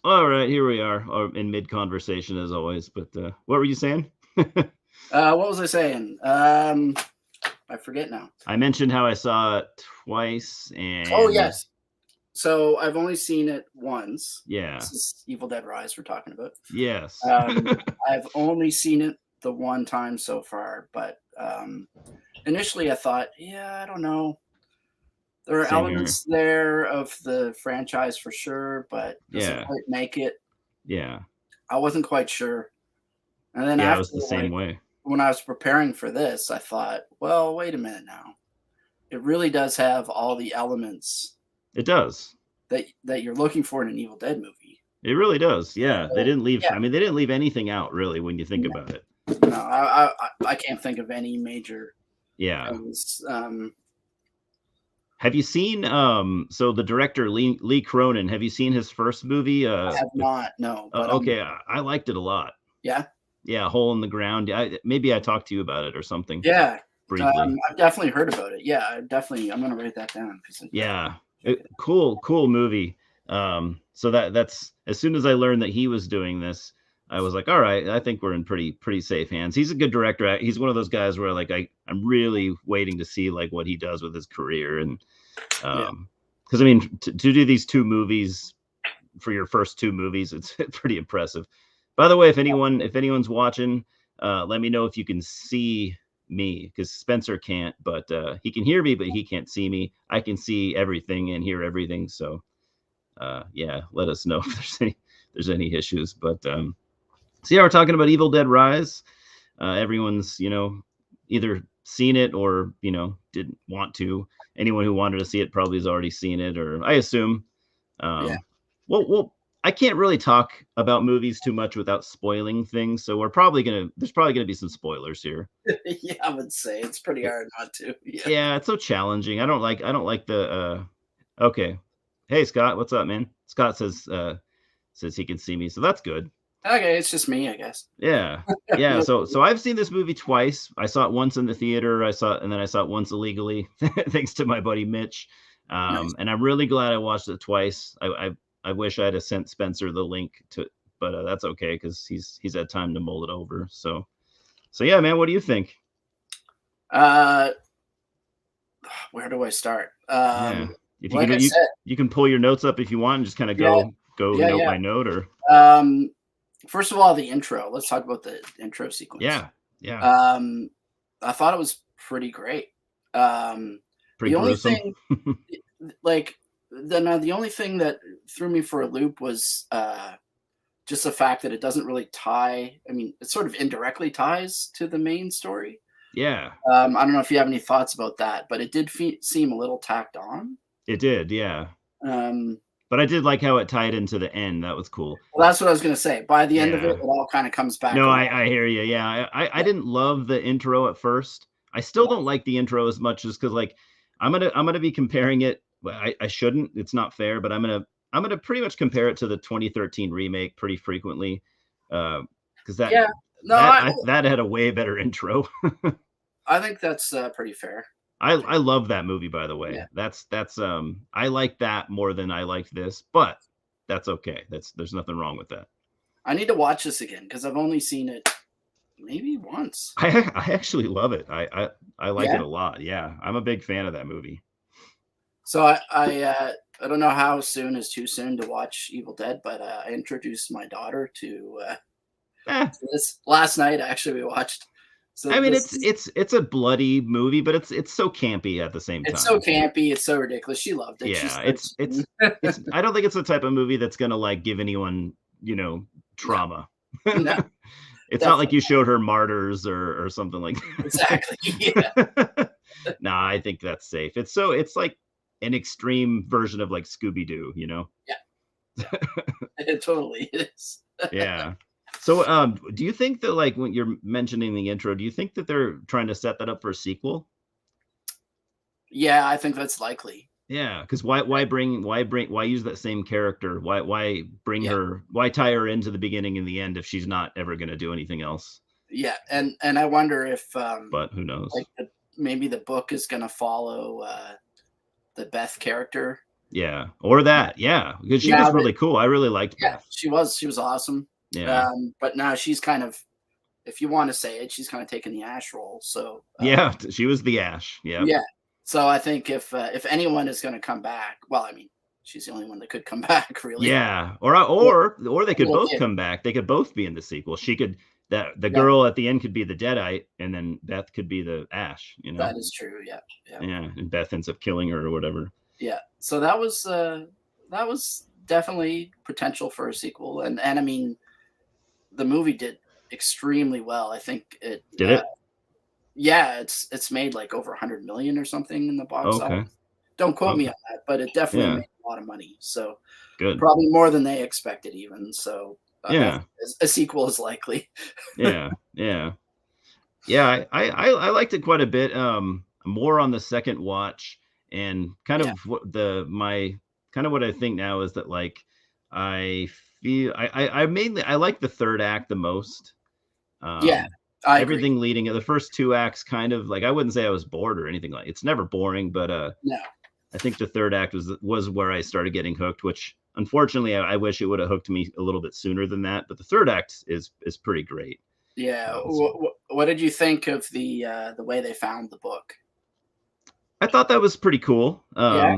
All right, here we are, in mid conversation as always. But what were you saying? What was I saying? I forget now. I mentioned how I saw it twice, Oh and yes. So I've only seen it once. yeah, This is Evil Dead Rise we're talking about. yes, Um, I've only seen it the one time so far, but initially I thought, yeah, I don't know. There are same here. elements there of the franchise for sure, but does it Yeah, quite make it? yeah, I wasn't quite sure. And then yeah. I after, was the same like, way. when I was preparing for this, I thought, well, wait a minute now. It really does have all the elements It does. that you're looking for in an Evil Dead movie. It really does. Yeah, they So didn't leave. yeah, I mean, they didn't leave anything out really when you think no, about it. I can't think of any major Yeah. things. Have you seen so the director Lee Cronin, have you seen his first movie? I have not, no, but Okay, I liked it a lot. yeah, Yeah, Hole in the Ground. Maybe I talked to you about it or something yeah. briefly. I've definitely heard about it. Yeah, I'm gonna write that down because I definitely. Yeah. Cool movie. So that's as soon as I learned that he was doing this, I was like, all right, I think we're in pretty safe hands. He's a good director. He's one of those guys where like I'm really waiting to see like what he does with his career. And Yeah, because I mean to do these two movies for your first two movies, it's pretty impressive. By the way, if anyone's watching, let me know if you can see me, because Spencer can't, but he can hear me, but he can't see me. I can see everything and hear everything. So yeah, let us know if there's any issues. But so yeah, we're talking about Evil Dead Rise. Everyone's either seen it or didn't want to. Anyone who wanted to see it probably has already seen it, or I assume. yeah, Um, well, I can't really talk about movies too much without spoiling things, so there's probably gonna be some spoilers here. yeah. I would say it's pretty It, hard not to. Yeah. yeah, it's so challenging. I don't like the okay. Hey Scott, what's up, man? Scott says he can see me, so that's good. Okay, it's just me, I guess. Yeah. Yeah, No so I've seen this movie twice. I saw it once in the theater. And then I saw it once illegally, thanks to my buddy Mitch. nice. And I'm really glad I watched it twice. I wish I had sent Spencer the link but that's okay because he's had time to mull it over. So yeah, man, what do you think? Uh, where do I start? Yeah, if you Like can I said, you can pull your notes up if you want, and just kind of yeah, go yeah, note yeah. by note, or Um, First of all, the intro. Let's talk about the intro sequence. yeah, yeah, Um, I thought it was pretty great. Um, pretty the only gruesome. thing, like, the only thing that threw me for a loop was just the fact that it doesn't really tie. I mean, it sort of indirectly ties to the main story. Yeah, I don't know if you have any thoughts about that, but it did seem a little tacked on. it did. Yeah. Um, But I did like how it tied into the end. That was cool. well, that's what I was going to say. By the end of it, Yeah. it all kind of comes back No, around. I hear you. Yeah. I Yeah, didn't love the intro at first. I still yeah, don't like the intro as much as because like I'm gonna be comparing it. Well, I shouldn't. It's not fair, but I'm gonna pretty much compare it to the 2013 remake pretty frequently. Because yeah. No, that had a way better intro. I think that's pretty fair. I love that movie, by the Yeah, way. That's I like that more than I liked this, but that's okay. There's nothing wrong with that. I need to watch this again because I've only seen it maybe once. I actually love it. I like it Yeah. a lot. Yeah, I'm a big fan of that movie. So I don't know how soon is too soon to watch Evil Dead, but I introduced my daughter Eh, to this last night. Actually, we watched. So I mean, this it's is it's it's a bloody movie, but it's so campy at the same it's so time. campy. It's so ridiculous. She loved it. She's Yeah, it's 13. it's it's. I don't think it's the type of movie that's gonna like give anyone No, trauma. no, It's not like definitely you showed her Martyrs or something like exactly. Yeah, that. Nah, I think that's safe. It's like an extreme version of like Scooby Doo, yeah, it totally is. Yeah. So, do you think that like when you're mentioning the intro, do you think that they're trying to set that up for a sequel? Yeah, I think that's likely. Yeah, because why use that same character? Yeah, Why tie her into the beginning and the end if she's not ever going to do anything else? yeah, and I wonder if But who knows? maybe the book is going to follow the Beth character. Yeah, or that. Yeah, because she was Now that really cool. I really liked yeah, Beth. she was awesome. Yeah. But now she's kind of, if you want to say it, she's kind of taking the Ash role. So Yeah, she was the Ash. Yep. yeah. So I think if anyone is going to come back, well, I mean, she's the only one that could come back, really. Yeah, Yeah, or they could little both kid. come back. They could both be in the sequel. She could that the Yeah, girl at the end could be the Deadite, and then Beth could be the Ash, you know? that is true. Yeah, yeah, Yeah, and Beth ends up killing her or whatever. yeah. So that was definitely potential for a sequel, and I mean, the movie did extremely well. I think it. Did it? Yeah, it's made like over 100 million or something in the box Okay. office. Don't quote me Okay. on that, but it definitely Yeah. made a lot of money. So Good. probably more than they expected, even. So Yeah. a sequel is likely. Yeah. Yeah. Yeah, I liked it quite a bit. More on the second watch, and kind Yeah, of what the my kind of what I think now is that like I feel I mainly I like the third act the most. yeah, Um, I agree. Everything leading the first two acts kind of like I wouldn't say I was bored or anything like it's never boring, but No, I think the third act was where I started getting hooked, which unfortunately I wish it would have hooked me a little bit sooner than that. But the third act is pretty great. yeah. So What did you think of the way they found the book? I thought that was pretty cool. Yeah,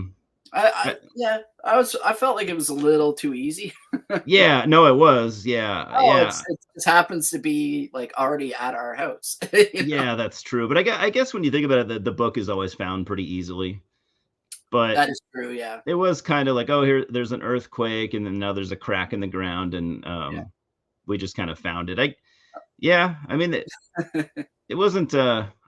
I, yeah. I felt like it was a little too easy. yeah, no, it was. Yeah, Oh, yeah, it just happens to be like already at our house. You know, yeah. That's true. But I guess when you think about it, the book is always found pretty easily. But that is true. Yeah, it was kind of like, oh, here, there's an earthquake, and then now there's a crack in the ground, and yeah, we just kind of found it. Yeah, I mean, it wasn't.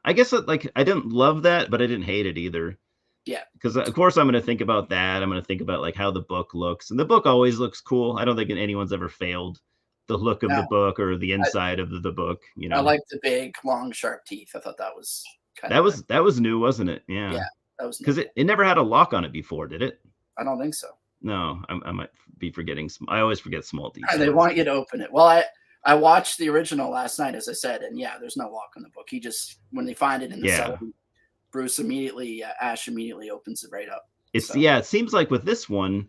I guess like I didn't love that, but I didn't hate it either. yeah. Because of course I'm going to think about that. I'm going to think about like how the book looks, and the book always looks cool. I don't think anyone's ever failed the look of No, the book or the I, inside of the book. You I know, like the big, long, sharp teeth. I thought that was kind that of a was new, wasn't it? yeah. Yeah, That was new. because it never had a lock on it before, did it? I don't think so. No, I might be forgetting. I always forget small They details. want you to open it. Well, I watched the original last night, as I said, and yeah, there's no lock on the book. He just when they find it in the cellar, Yeah, Bruce immediately, Ash immediately opens it right up. it's So yeah. It seems like with this one,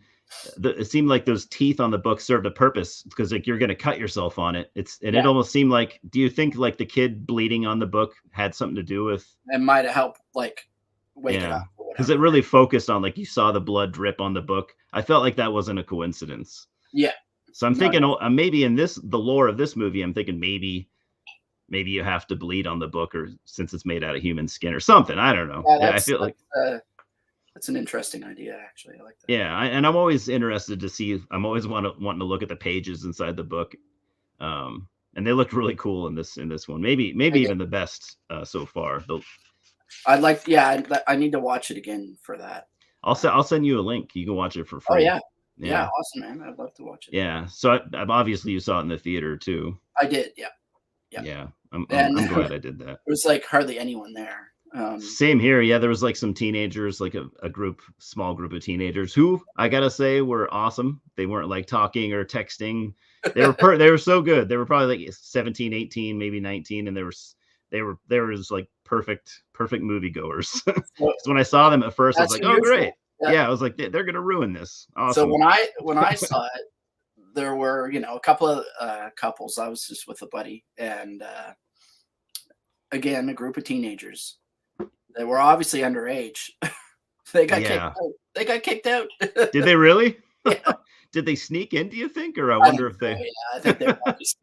it seemed like those teeth on the book served a purpose because like you're going to cut yourself on it. It yeah, almost seemed like. Do you think like the kid bleeding on the book had something to do with? it might have helped like wake it Yeah, up or because it whatever. really focused on like you saw the blood drip on the book. I felt like that wasn't a coincidence. Yeah, So I'm no, thinking maybe in the lore of this movie, I'm thinking maybe you have to bleed on the book or since it's made out of human skin or something. I don't know. yeah, Yeah, I feel like that's an interesting idea. Actually, I like that. yeah, and I'm always interested to see. I'm always wanting to look at the pages inside the book. And they looked really cool in this one. Maybe I did. even the best so far. I'd like, yeah, I need to watch it again for that. I'll send you a link. You can watch it for Oh free. yeah, yeah, Yeah. awesome, man. I'd love to watch it. Yeah. So obviously you saw it in the theater too. I did, yeah, yeah, Yeah. and I'm there glad I did that. was like hardly anyone there. Same here. Yeah, there was like some teenagers, like a small group of teenagers who I gotta say were awesome. They weren't like talking or texting. They were so good. They were probably like 17, 18, maybe 19, and they were just like perfect moviegoers. Because So when I saw them at first, I was that's like, oh great. unusual. Yeah. Yeah, I was like, they're gonna ruin this. So Awesome. when I saw it, there were a couple of couples. I was just with a buddy, and again a group of teenagers. They were obviously underage. They got kicked Yeah. out. They got kicked out. Did they really? Yeah, Did they sneak in, do you think? Or I I think wonder if so. they Yeah, I think they were just.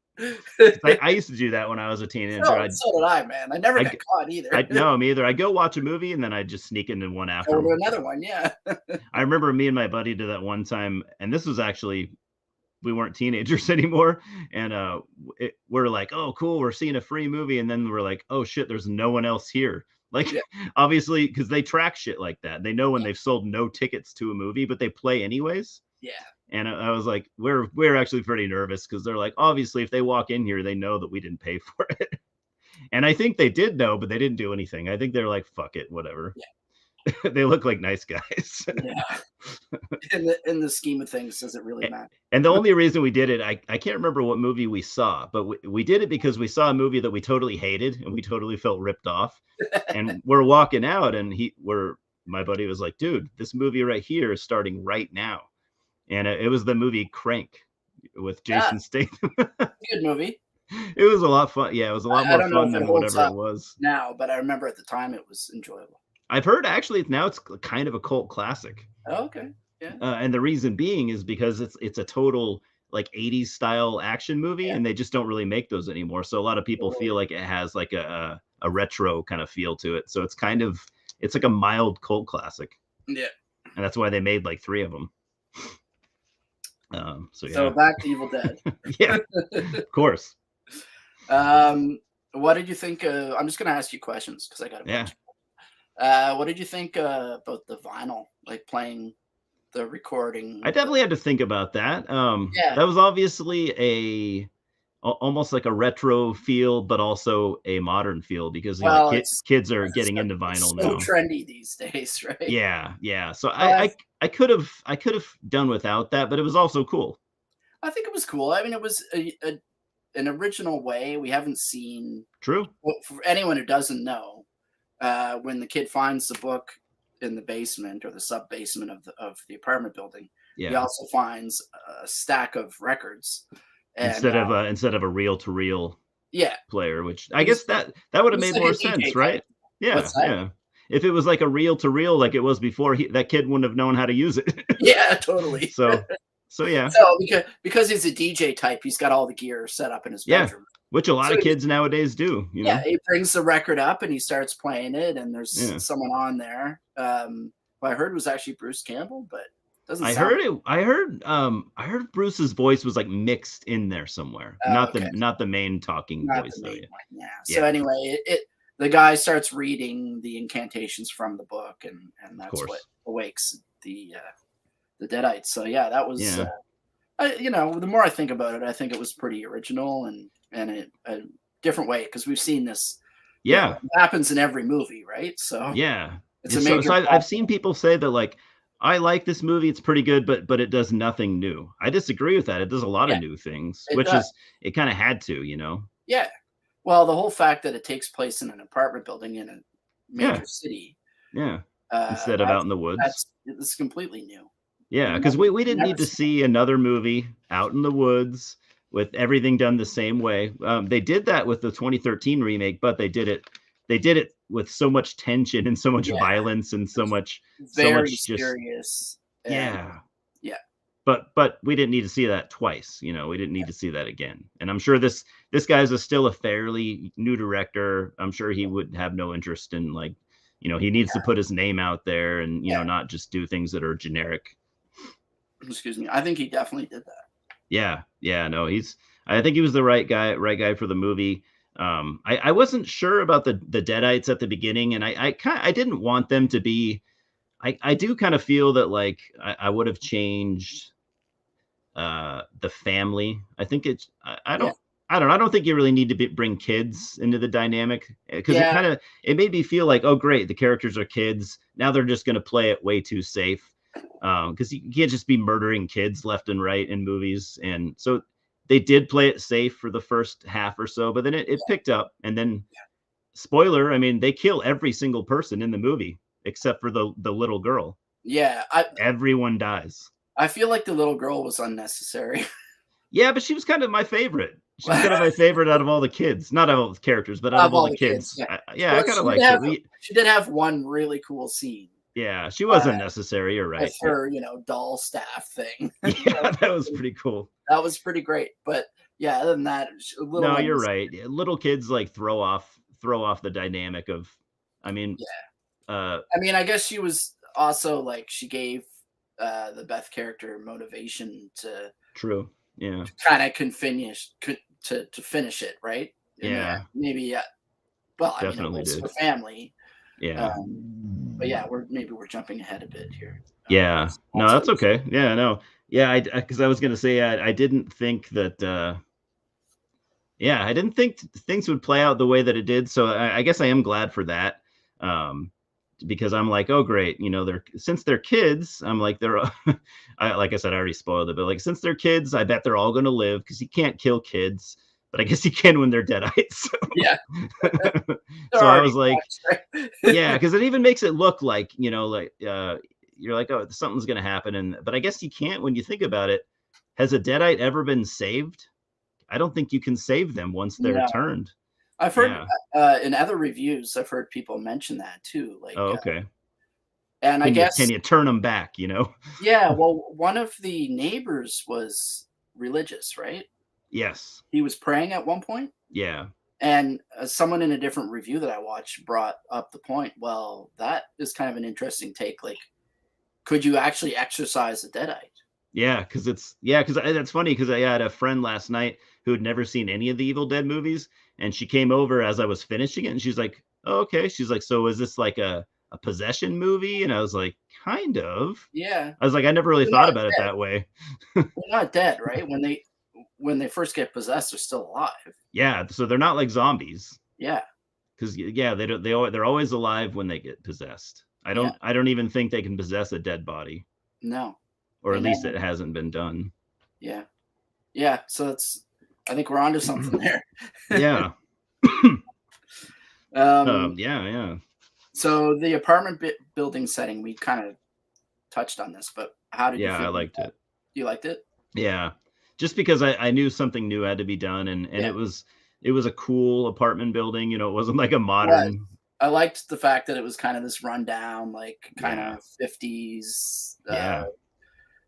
I used to do that when I was a teenager. So did I, man. I never I got caught either. I no, me either. I go watch a movie and then I just sneak into one Go after. to another one. Yeah. I remember me and my buddy did that one time, and this was actually we weren't teenagers anymore, and we're like, oh, cool, we're seeing a free movie, and then we're like, oh shit, there's no one else here. Like, Yeah. obviously, because they track shit like that. They know when they've sold no tickets to a movie, but they play anyways. Yeah. And I was like, we're actually pretty nervous because they're like, obviously, if they walk in here, they know that we didn't pay for it. And I think they did know, but they didn't do anything. I think they're like, fuck it, whatever. They look like nice guys. Yeah. In the scheme of things, does it really matter? And the only reason we did it, I can't remember what movie we saw, but we did it because we saw a movie that we totally hated and we totally felt ripped off. And we're walking out and my buddy was like, dude, this movie right here is starting right now. And it was the movie Crank with Yeah, Jason Statham. good movie. It was a lot fun. Yeah, it was a lot I more don't know fun if it than holds whatever it up was. now, but I remember at the time it was enjoyable. I've heard actually now it's kind of a cult classic. Oh, okay. Yeah. And the reason being is because it's a total like 80s style action movie, Yeah. and they just don't really make those anymore. So a lot of people feel like it has like a retro kind of feel to it. So it's kind of it's like a mild cult classic. Yeah. And that's why they made like 3 of them. So yeah. So back to Evil Dead. Yeah, of course. What did you think? I'm just gonna ask you questions because I got a bunch. What did you think about the vinyl, like playing the recording? I definitely had to think about that. Yeah. That was obviously almost like a retro feel, but also a modern feel because you know, kids are getting into vinyl now. So trendy these days, right? Yeah. So I could have done without that, but it was also cool. I think it was cool. I mean, it was an original way. We haven't seen. True. For anyone who doesn't know, when the kid finds the book in the basement or the sub basement of the apartment building, he also finds a stack of records. And, instead of a reel to reel player, which I guess that would have made more sense, right? Yeah. If it was like a reel to reel like it was before, that kid wouldn't have known how to use it. Yeah, totally. So yeah. So because he's a DJ type, he's got all the gear set up in his bedroom. Which a lot of kids nowadays do. You know? He brings the record up and he starts playing it, and there's someone on there. Who I heard was actually Bruce Campbell, but doesn't. I heard Bruce's voice was like mixed in there somewhere, not the main talking voice. So anyway, the guy starts reading the incantations from the book, and that's what awakes the Deadites. So yeah, that was. The more I think about it, I think it was pretty original and a different way because we've seen this. Yeah, it happens in every movie, right? So it's a major. So I've seen people say that like, I like this movie; it's pretty good, but it does nothing new. I disagree with that. It does a lot of new things, it kind of had to, you know. Yeah, well, the whole fact that it takes place in an apartment building in a major city. Yeah, instead of out in the woods. It's completely new. Yeah, because we didn't need to see another movie out in the woods with everything done the same way. They did that with the 2013 remake, but they did it with so much tension and so much violence and so much serious. Yeah. But we didn't need to see that twice. You know, we didn't need to see that again. And I'm sure this guy's still a fairly new director. I'm sure he would have no interest in like, you know, he needs to put his name out there and you know not just do things that are generic. Excuse me. I think he definitely did that. Yeah. No, I think he was the right guy for the movie. I wasn't sure about the Deadites at the beginning, and I didn't want them to be. I do kind of feel that like I would have changed the family. I think it's I don't know. I don't think you really need to bring kids into the dynamic because it made me feel like, oh great, the characters are kids. Now they're just going to play it way too safe. Because you can't just be murdering kids left and right in movies. And so they did play it safe for the first half or so, but then it picked up. And then, spoiler, I mean, they kill every single person in the movie except for the little girl. Yeah. Everyone dies. I feel like the little girl was unnecessary. Yeah, but she was kind of my favorite. She was kind of my favorite out of all the kids. Not all the characters, but out of all the kids. I kind of liked it. She did have one really cool scene. Yeah, she wasn't necessary. You're right. With her, doll staff thing. Yeah, that was pretty cool. That was pretty great. But yeah, other than that, you're right. Little kids like throw off the dynamic of. I mean, I guess she was also like she gave the Beth character motivation to. True. Yeah. Kind of can finish to finish it, right? Yeah. Maybe. Well, definitely did. For family. Yeah. But yeah, we're jumping ahead a bit here. Yeah. No, that's okay. Yeah, no. Yeah, because I was going to say I didn't think that I didn't think things would play out the way that it did. So I guess I am glad for that. Because I'm like, oh great, since they're kids, I'm like like I said, I already spoiled it, but like since they're kids, I bet they're all going to live because you can't kill kids. but I guess you can when they're deadites. So, Yeah, they're so I already was like, fucked, right? yeah, because it even makes it look like, like you're like, oh, something's gonna happen, but I guess you can't when you think about it. Has a deadite ever been saved? I don't think you can save them once they're No, turned. I've heard Yeah. in other reviews, I've heard people mention that too. Like, Oh, okay. and I Can guess, you turn them back? yeah. Well, one of the neighbors was religious, right? Yes. He was praying at one point, Yeah. and someone in a different review that I watched brought up the point. Well, that is kind of an interesting take. Like, could you actually exorcise a deadite? Yeah, because that's funny because I had a friend last night who had never seen any of the Evil Dead movies, and she came over as I was finishing it, and she's like, "Oh, okay." She's like, "So is this like a possession movie?" And I was like, "Kind of." Yeah, I was like, "I never really they're thought not about it that way." they're not dead, right? When they first get possessed, they're still alive. Yeah, so they're not like zombies Yeah, because yeah, they don't they're always alive when they get possessed. yeah, I don't even think they can possess a dead body, no, or they at least never. it hasn't been done. Yeah, yeah. So that's. I think we're onto something there. Yeah. um, Yeah, yeah. so the apartment building setting, we kind of touched on this, but how did you Yeah, feel I about liked that? it. You liked it? Yeah. Just because I knew something new had to be done, and Yeah, it was a cool apartment building, it wasn't like a it was. modern. I liked the fact that it was kind of this rundown, like kind Yeah. of 50s, Yeah.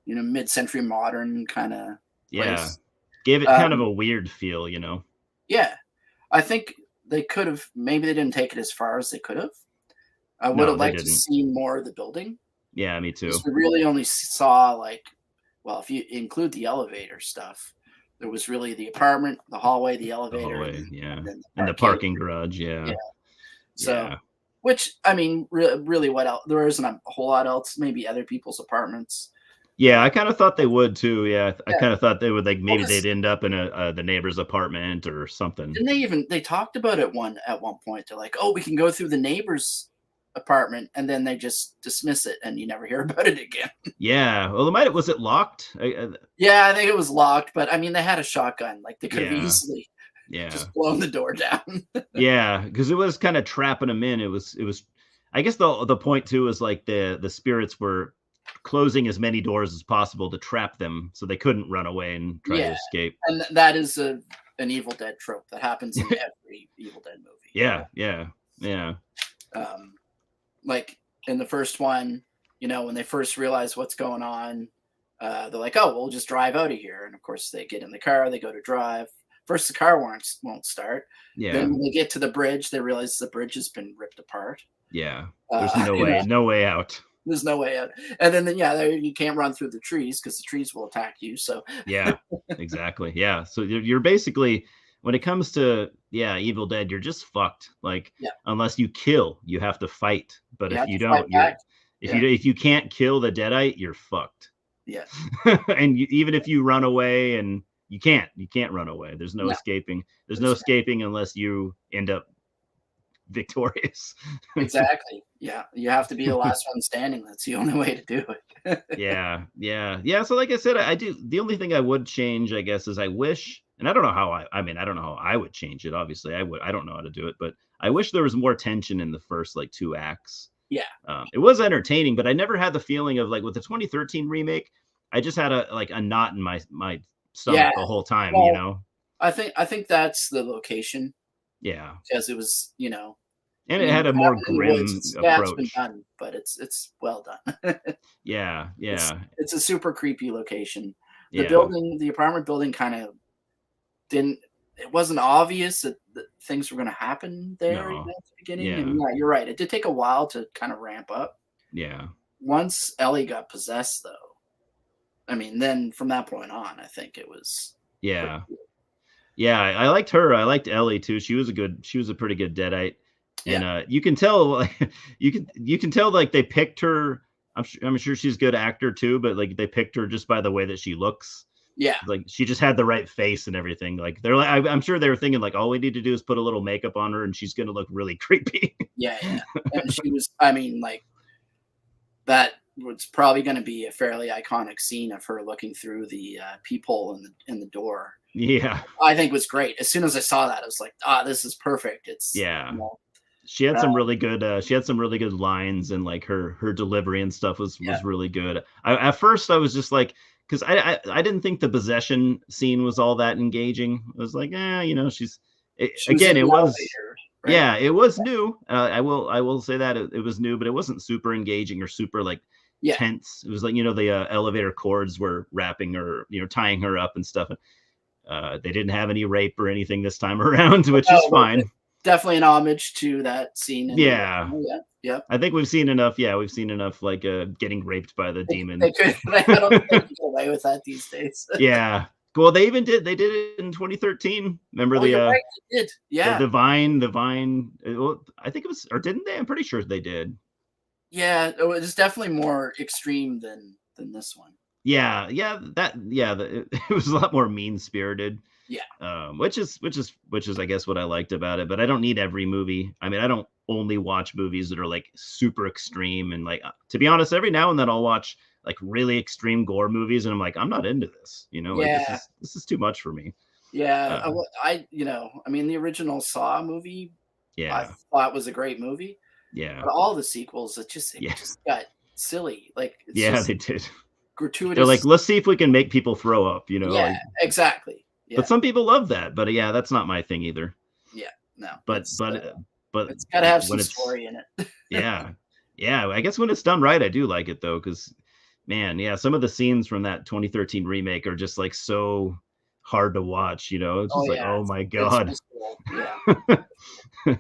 mid-century modern kind of Yeah. place. Gave it kind of Um, a weird feel, yeah, I think they could have. Maybe they didn't take it as far as they could have. I would No, have they liked to didn't. see more of the building Yeah, me because too. we really only saw like, well, if you include the elevator stuff, there was really the apartment, the hallway, the The elevator, hallway, yeah. and then the And the parking. parking garage, Yeah. yeah. So, Yeah. which I mean, really, what else? There isn't a whole lot else. Maybe other people's apartments. Yeah, I kinda thought they would too, yeah. I Yeah. kinda thought they would, like, Well, maybe they'd 'cause end up in the neighbor's apartment or something. didn't they talked about it at one point. They're like, oh, we can go through the neighbor's apartment, and then they just dismiss it, and you never hear about it again. Yeah, well, it might was it locked? Yeah, I think it was locked, but I mean, they had a shotgun. Like they could have Yeah, easily yeah. just blown the door down. Yeah, because it was kinda trapping them in. It was I guess the point too is, like, the spirits were closing as many doors as possible to trap them so they couldn't run away and try to Yeah, escape. and that is an Evil Dead trope that happens in every Evil Dead movie. Yeah, yeah, yeah. Um, like in the first one, when they first realize what's going on, they're like, "Oh, we'll just drive out of here." And of course, they get in the car, they go to drive. First, the car won't start. Then, Yeah, when they get to the bridge, they realize the bridge has been ripped apart. yeah. There's Uh, no way no way out. there's no way out. And then yeah, you can't run through the trees because the trees will attack you. So Yeah, exactly. Yeah. So you're basically when it comes to Evil Dead, you're just fucked. Like yeah, unless you kill, you have to fight. But you if have you to fight don't, back. Yeah, if you can't kill the Deadite, you're fucked. yeah, And even if you run away, and you can't run away. There's no no, escaping. There's no there's escaping unless you end up victorious. exactly. Yeah, you have to be the last one standing. That's the only way to do it. Yeah, yeah, yeah. So, like I said, I do. The only thing I would change, I guess, is I wish, and I don't know how I mean, I don't know how I would change it. Obviously, I don't know how to do it, but I wish there was more tension in the first like two acts. Yeah, It was entertaining, but I never had the feeling of like with the 2013 remake. I just had a knot in my yeah. stomach the whole time. Well, I think that's the location Yeah, because it was, and I it mean, had a what more happened in the woods. grim It's been approach. done, but it's well done. Yeah, it's yeah, it's a super creepy location. yeah. The apartment building, kind of didn't. It wasn't obvious that things were going to happen there at No, the beginning. And yeah, yeah, you're right. It did take a while to kind of ramp up. yeah, Once Ellie got possessed, though, I mean, then from that point on, I think it was pretty yeah. good. Yeah, I liked her. I liked Ellie too. She was a pretty good Deadite. Yeah, And you can tell like you can tell like they picked her. I'm sure she's a good actor too, but like they picked her just by the way that she looks. yeah, Like she just had the right face and everything. Like they're like I'm sure they were thinking like all we need to do is put a little makeup on her and she's gonna look really creepy. yeah, yeah. And she was, I mean, like that. It's probably going to be a fairly iconic scene of her looking through the peephole in the door. Yeah. I think was great. As soon as I saw that, I was like, this is perfect. It's, Yeah. you know, She had some really good lines, and like her delivery and stuff was yeah, really good. At first I was just like, because I didn't think the possession scene was all that engaging. I was like, she's she was in again, it the was, elevator, right? yeah, it was new. I will say that it was new, but it wasn't super engaging or super like Yeah, tense. It was like, the elevator cords were wrapping her, tying her up and stuff. They didn't have any rape or anything this time around, which is no, fine. definitely an homage to that scene in the Yeah. original. Yeah, yep. I think we've seen enough. Yeah, we've seen enough like getting raped by the demon. They could. I don't think they can get away with that these days. Yeah. Well, they did it in 2013. Remember Oh, you're right. They did. Yeah, the Vine. Well, I think it was, or didn't they? I'm pretty sure they did. yeah. It was definitely more extreme than this one. Yeah, it was a lot more mean spirited. Yeah. Which is I guess what I liked about it. But I don't need every movie. I mean, I don't only watch movies that are like super extreme, and like, to be honest, every now and then I'll watch like really extreme gore movies, and I'm like, I'm not into this. Like Yeah. this is too much for me. Yeah, Uh, I mean, the original Saw movie, I yeah, thought was a great movie, yeah, but all the sequels, it yeah, just got silly. Like it's yeah. just They did. They're like, gratuitous. let's see if we can make people throw up. Yeah, Like, exactly. but Yeah, some people love that. But yeah, that's not my thing either. yeah. No, But but it's got to have some when it's story in it. yeah, yeah, I guess when it's done right, I do like it though, because man, yeah, some of the scenes from that 2013 remake are just like so hard to watch. It's Oh just like, yeah, oh my it's god. visceral. Yeah.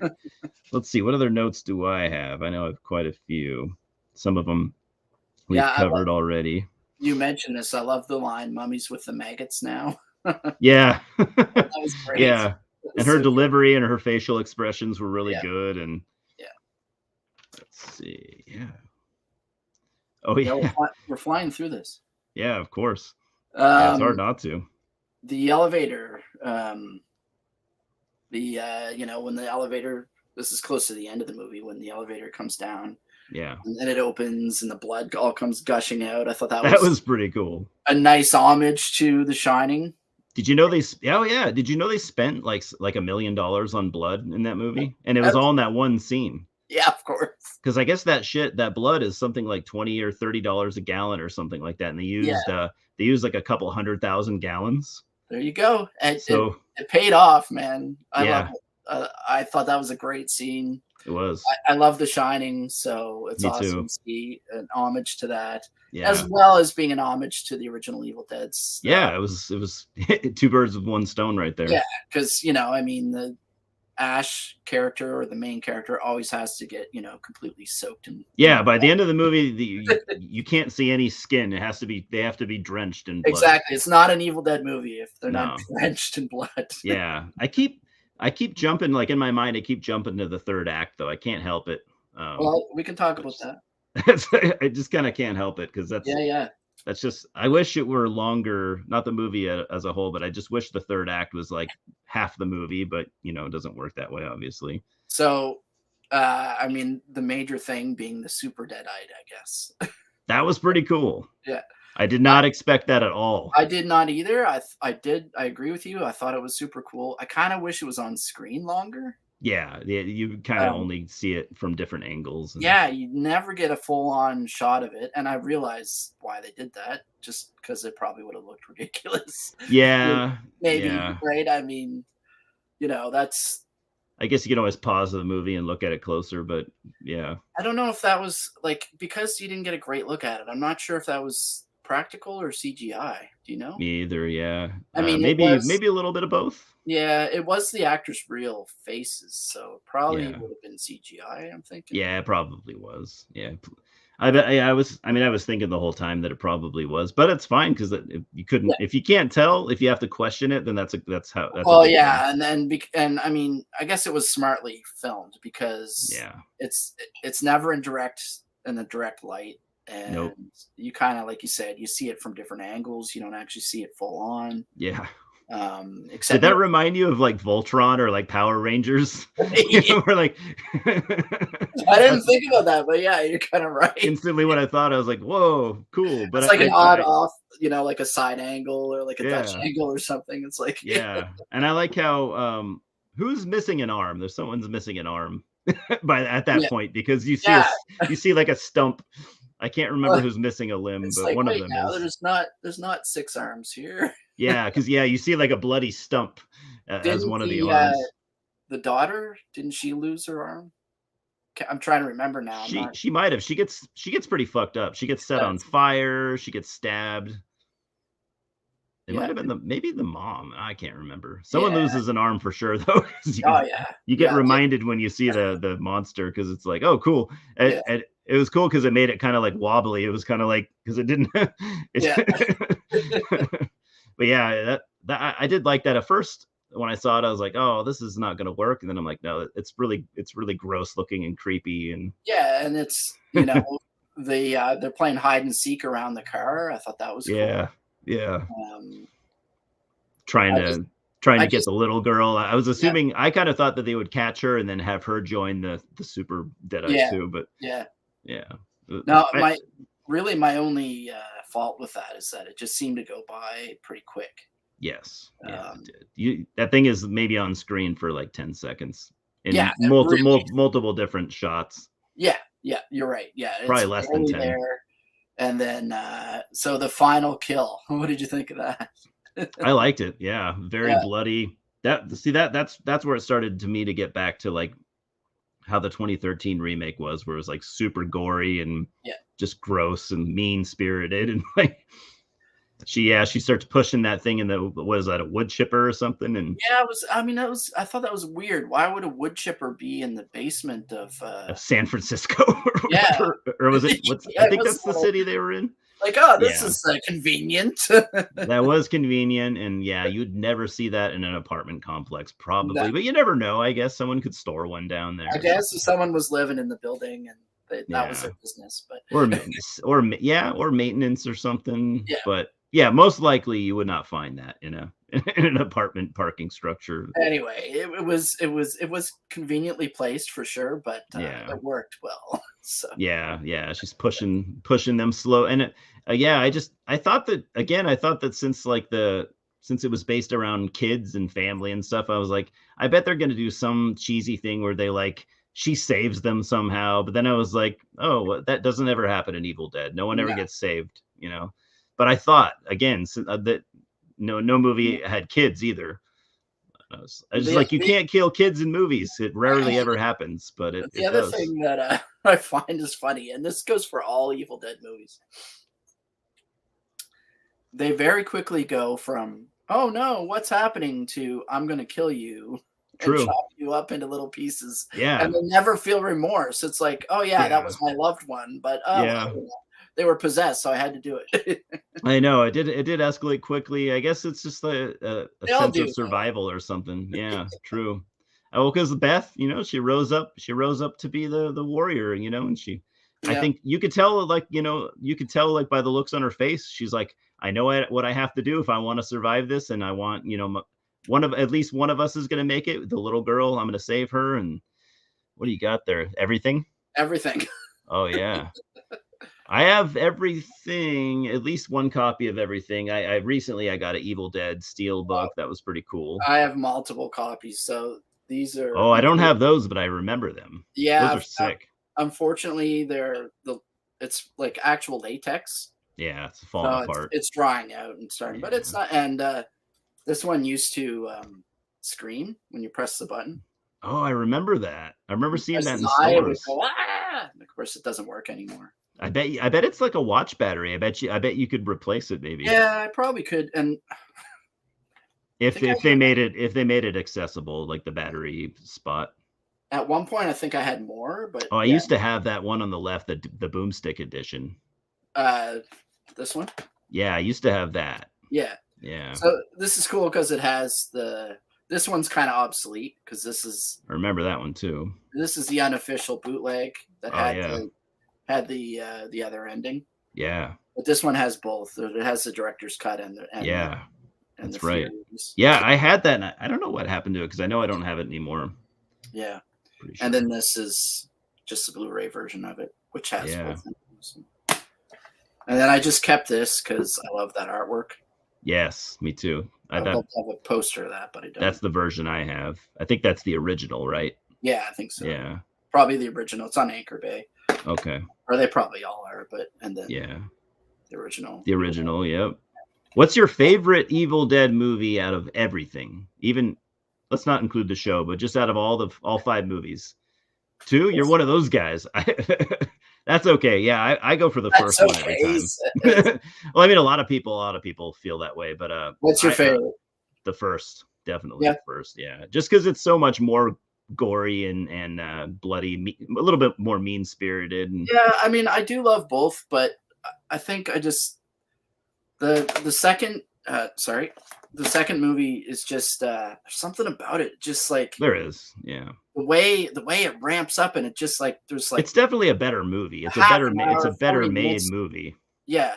Let's see, what other notes do I have? I know I have quite a few. Some of them Yeah, we've covered already. you mentioned this. I love the line "Mummies with the maggots" now. Yeah, That was great. yeah, That and was her so good. delivery and her facial expressions were really Yeah, good. And yeah. let's see, yeah. Oh Yeah, yeah, we're flying through this. yeah, of course. Yeah, it's hard Um, not to. the elevator, when the elevator, this is close to the end of the movie when the elevator comes down Yeah, and then it opens and the blood all comes gushing out. I thought that that was was pretty cool. a nice homage to The Shining. Did you know they? Oh yeah, did you know they spent like $1 million on blood in that movie, and it was That's, all in that one scene? yeah, of course. Because I guess that blood is something like $20 or $30 a gallon or something like that, and Yeah, they used like a couple 100,000 gallons. there you go. And So it paid off, man. I love yeah, it. I thought that was a great scene. it was. I love The Shining, so it's Me awesome too. to see an homage to that, as Yeah, well as being an homage to the original Evil Dead's. yeah. It was two birds with one stone right there. Yeah, because I mean, the Ash character or the main character always has to get completely soaked in. Yeah, by the end of the movie, you can't see any skin. They have to be drenched in blood. Exactly, it's not an Evil Dead movie if they're not No. drenched in blood. Yeah, I keep jumping, like in my mind. I keep jumping to the third act though. I can't help it. Well, we can talk about that. I just kind of can't help it because Yeah, yeah. that's just. I wish it were longer. Not the movie as a whole, but I just wish the third act was like half the movie. But it doesn't work that way, obviously. So, I mean, the major thing being the super dead-eyed, I guess. That was pretty cool. Yeah. I did not expect that at all. I did not either. I agree with you. I thought it was super cool. I kind of wish it was on screen longer. Yeah, you kind of only see it from different angles. Yeah, you never get a full-on shot of it, and I realize why they did that, just because it probably would have looked ridiculous. Yeah, Maybe, yeah. right? I mean, that's. I guess you can always pause the movie and look at it closer, but yeah. I don't know if that was because you didn't get a great look at it. I'm not sure if that was practical or CGI. Do you know? Me either, yeah. I mean, maybe a little bit of both. Yeah, it was the actors' real faces, so it probably Yeah. would have been CGI, I'm thinking. Yeah, it probably was. Yeah. I was thinking the whole time that it probably was, but it's fine because you couldn't, Yeah. if you can't tell, if you have to question it, then that's how. Well, yeah, and then and I mean, I guess it was smartly filmed because Yeah. it's never in the direct light, and Nope. you kind of, like you said, you see it from different angles. You don't actually see it full on. Yeah. Except Did that remind you of like Voltron or like Power Rangers? We're like, I didn't think about that, but yeah, you're kind of right. Instantly what I thought. I was like, whoa, cool. But It's like an odd off, like a side angle or like a Dutch angle or something. It's like yeah. And I like how who's missing an arm? There's someone's missing an arm at that point, because you see like a stump. I can't remember who's missing a limb, but like, one of them is. There's not 6 arms here. Yeah, because you see like a bloody stump as one of the arms. The daughter, didn't she lose her arm? I'm trying to remember now. She might have. She gets pretty fucked up. She gets set on fire. She gets stabbed. It might have been maybe the mom. I can't remember. Someone loses an arm for sure, though. You get reminded when you see the monster, because it's like, oh, cool. And it was cool because it made it kind of like wobbly. It was kind of like, because it didn't. But yeah, that I did like that at first. When I saw it, I was like, oh, this is not going to work. And then I'm like, no, it's really gross looking and creepy. And and it's they're playing hide and seek around the car. I thought that was cool. Yeah. Trying to get the little girl. I was assuming, I kind of thought that they would catch her and then have her join the super Deadites too. But yeah. No, my only fault with that is that it just seemed to go by pretty quick. Yes, it did. That thing is maybe on screen for like 10 seconds in multiple different shots. Yeah, you're right. Yeah, it's probably less than 10. There. And then, so the final kill. What did you think of that? I liked it. Yeah, very bloody. That's where it started to me to get back to like how the 2013 remake was, where it was like super gory and just gross and mean spirited, and like she starts pushing that thing in the, what is that, a wood chipper or something? And I thought that was weird. Why would a wood chipper be in the basement of San Francisco? Or was it? I think that's the city they were in. Like, oh, this is convenient. That was convenient, and you'd never see that in an apartment complex, probably. But you never know. I guess someone could store one down there. I guess if someone was living in the building and that was their business, but or maintenance or something. Yeah. But most likely you would not find that in an apartment parking structure. Anyway, it was conveniently placed for sure, but it worked well. So she's pushing them slow, and I thought that since it was based around kids and family and stuff, I was like, I bet they're gonna do some cheesy thing where they like, she saves them somehow. But then I was like, oh, that doesn't ever happen in Evil Dead. No one ever gets saved, But I thought again that no movie had kids either. I was just like, you can't kill kids in movies. It rarely ever happens, but the other thing that I find is funny, and this goes for all Evil Dead movies. They very quickly go from, oh no, what's happening, to I'm going to kill you. True. And chop you up into little pieces. Yeah. And they never feel remorse. It's like, oh that was my loved one, but they were possessed, so I had to do it. I know it did escalate quickly. I guess it's just a sense of survival or something. Yeah, true. Oh, because Beth, she rose up to be the warrior, and she, I think you could tell, like, by the looks on her face, she's like, I know what I have to do if I want to survive this, and I want, at least one of us is going to make it. The little girl, I'm going to save her. And what do you got there? Everything. Oh yeah. I have everything, at least one copy of everything. I recently got an Evil Dead Steel book. That was pretty cool. I have multiple copies, so these are. Oh, I don't have those, but I remember them. Yeah, those are sick. Unfortunately, it's like actual latex. Yeah, it's falling apart. It's drying out and starting, but it's not. And this one used to scream when you press the button. Oh, I remember that. I remember seeing that in stores. Go, ah! And of course, it doesn't work anymore. I bet it's like a watch battery. I bet you could replace it, maybe. Yeah, I probably could. And if they made it accessible, like the battery spot. At one point, I think I had more, but I used to have that one on the left, the boomstick edition. This one. Yeah, I used to have that. Yeah. Yeah. So this is cool because it has this one's kind of obsolete because this is. I remember that one too. This is the unofficial bootleg that had the other ending. Yeah. But this one has both. It has the director's cut and and the That's right. Furies. Yeah, I had that, and I don't know what happened to it because I know I don't have it anymore. Yeah. Pretty sure. And then this is just the Blu-ray version of it, which has Yeah. both. And then I just kept this because I love that artwork. Yes, me too. I'd love to have a poster of that, but I don't. That's the version I have. I think that's the original, right? Yeah, I think so. Yeah. Probably the original. It's on Anchor Bay. Okay. Or they probably all are, but and then yeah, the original. The original, yep. What's your favorite Evil Dead movie out of everything? Even let's not include the show, but just out of all 5 movies. 2? You're one of those guys. That's okay. Yeah, I go for the first one every time. Well, I mean, a lot of people feel that way, but what's your favorite? The first, definitely the first. Yeah, just because it's so much more gory and bloody, a little bit more mean spirited. Yeah, I mean, I do love both, but I think I just the second the second movie is just there's something about it, just like there is, yeah. The way it ramps up, and it just like there's like it's definitely a better movie. It's a better made movie. Yeah,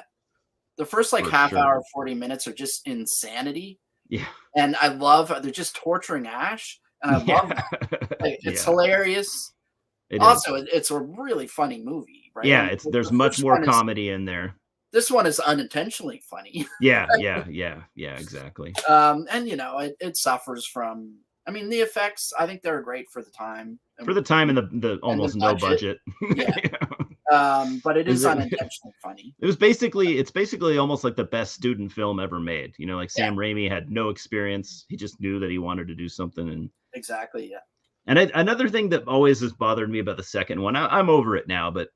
the first like half hour, 40 minutes are just insanity. Yeah, and I love they're just torturing Ash, and I love that. Like, it's hilarious. It's a really funny movie, right? Yeah, there's much more comedy in there. This one is unintentionally funny. Yeah, exactly. And you know, it suffers from. I mean, the effects, I think they're great for the time. For the time and the almost no budget. Yeah. But it is unintentionally funny. It's basically almost like the best student film ever made. You know, like Sam Raimi had no experience. He just knew that he wanted to do something. And exactly, yeah. And another thing that always has bothered me about the second one, I'm over it now, but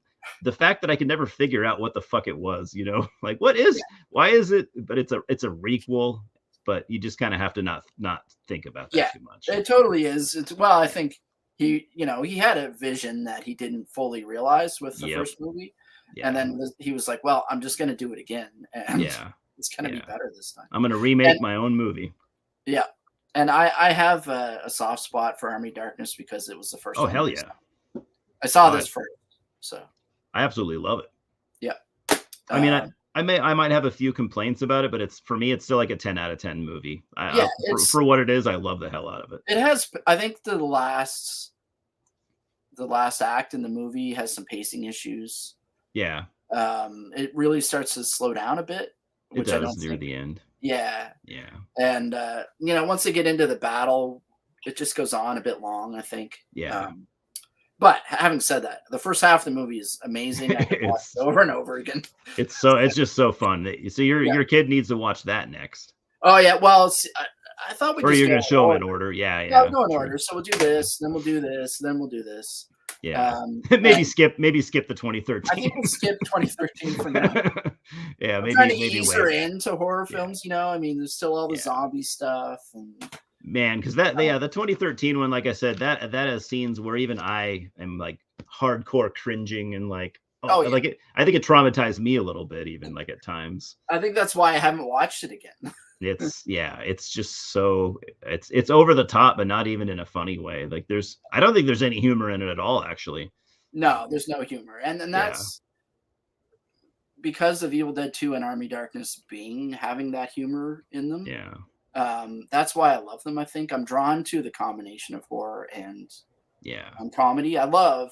the fact that I could never figure out what the fuck it was, you know, like why is it? But it's a requel. But you just kind of have to not think about that too much. It totally is. I think he had a vision that he didn't fully realize with the first movie. Yeah. And then he was like, well, I'm just going to do it again. And it's going to be better this time. I'm going to remake my own movie. Yeah. And I have a soft spot for Army Darkness because it was the first one. Oh, hell yeah. I saw this first. So I absolutely love it. Yeah. I mean, I might have a few complaints about it, but for me, it's still like a 10 out of 10 movie. For what it is, I love the hell out of it. It has, I think the last act in the movie has some pacing issues. Yeah. It really starts to slow down a bit. Which I don't near the end. Yeah. Yeah. And, once they get into the battle, it just goes on a bit long, I think. Yeah. But having said that, the first half of the movie is amazing. I can watch it over and over again. It's just so fun. So your kid needs to watch that next. Oh yeah, well, I thought we. Or you're going to show them in order. Yeah. I'll go in order. So we'll do this, then we'll do this, then we'll do this. Yeah. maybe skip the 2013. I think we'll skip 2013 for now. Yeah, maybe trying to ease her into horror films. You know, I mean, there's still all the zombie stuff and. Man, because the 2013 one, like I said, that has scenes where even I am like hardcore cringing and like, like it. I think it traumatized me a little bit, even like at times. I think that's why I haven't watched it again. It's just so it's over the top, but not even in a funny way. Like I don't think there's any humor in it at all, actually. No, there's no humor, and that's because of Evil Dead 2 and Army Darkness having that humor in them. Yeah. That's why I love them. I think I'm drawn to the combination of horror and comedy. I love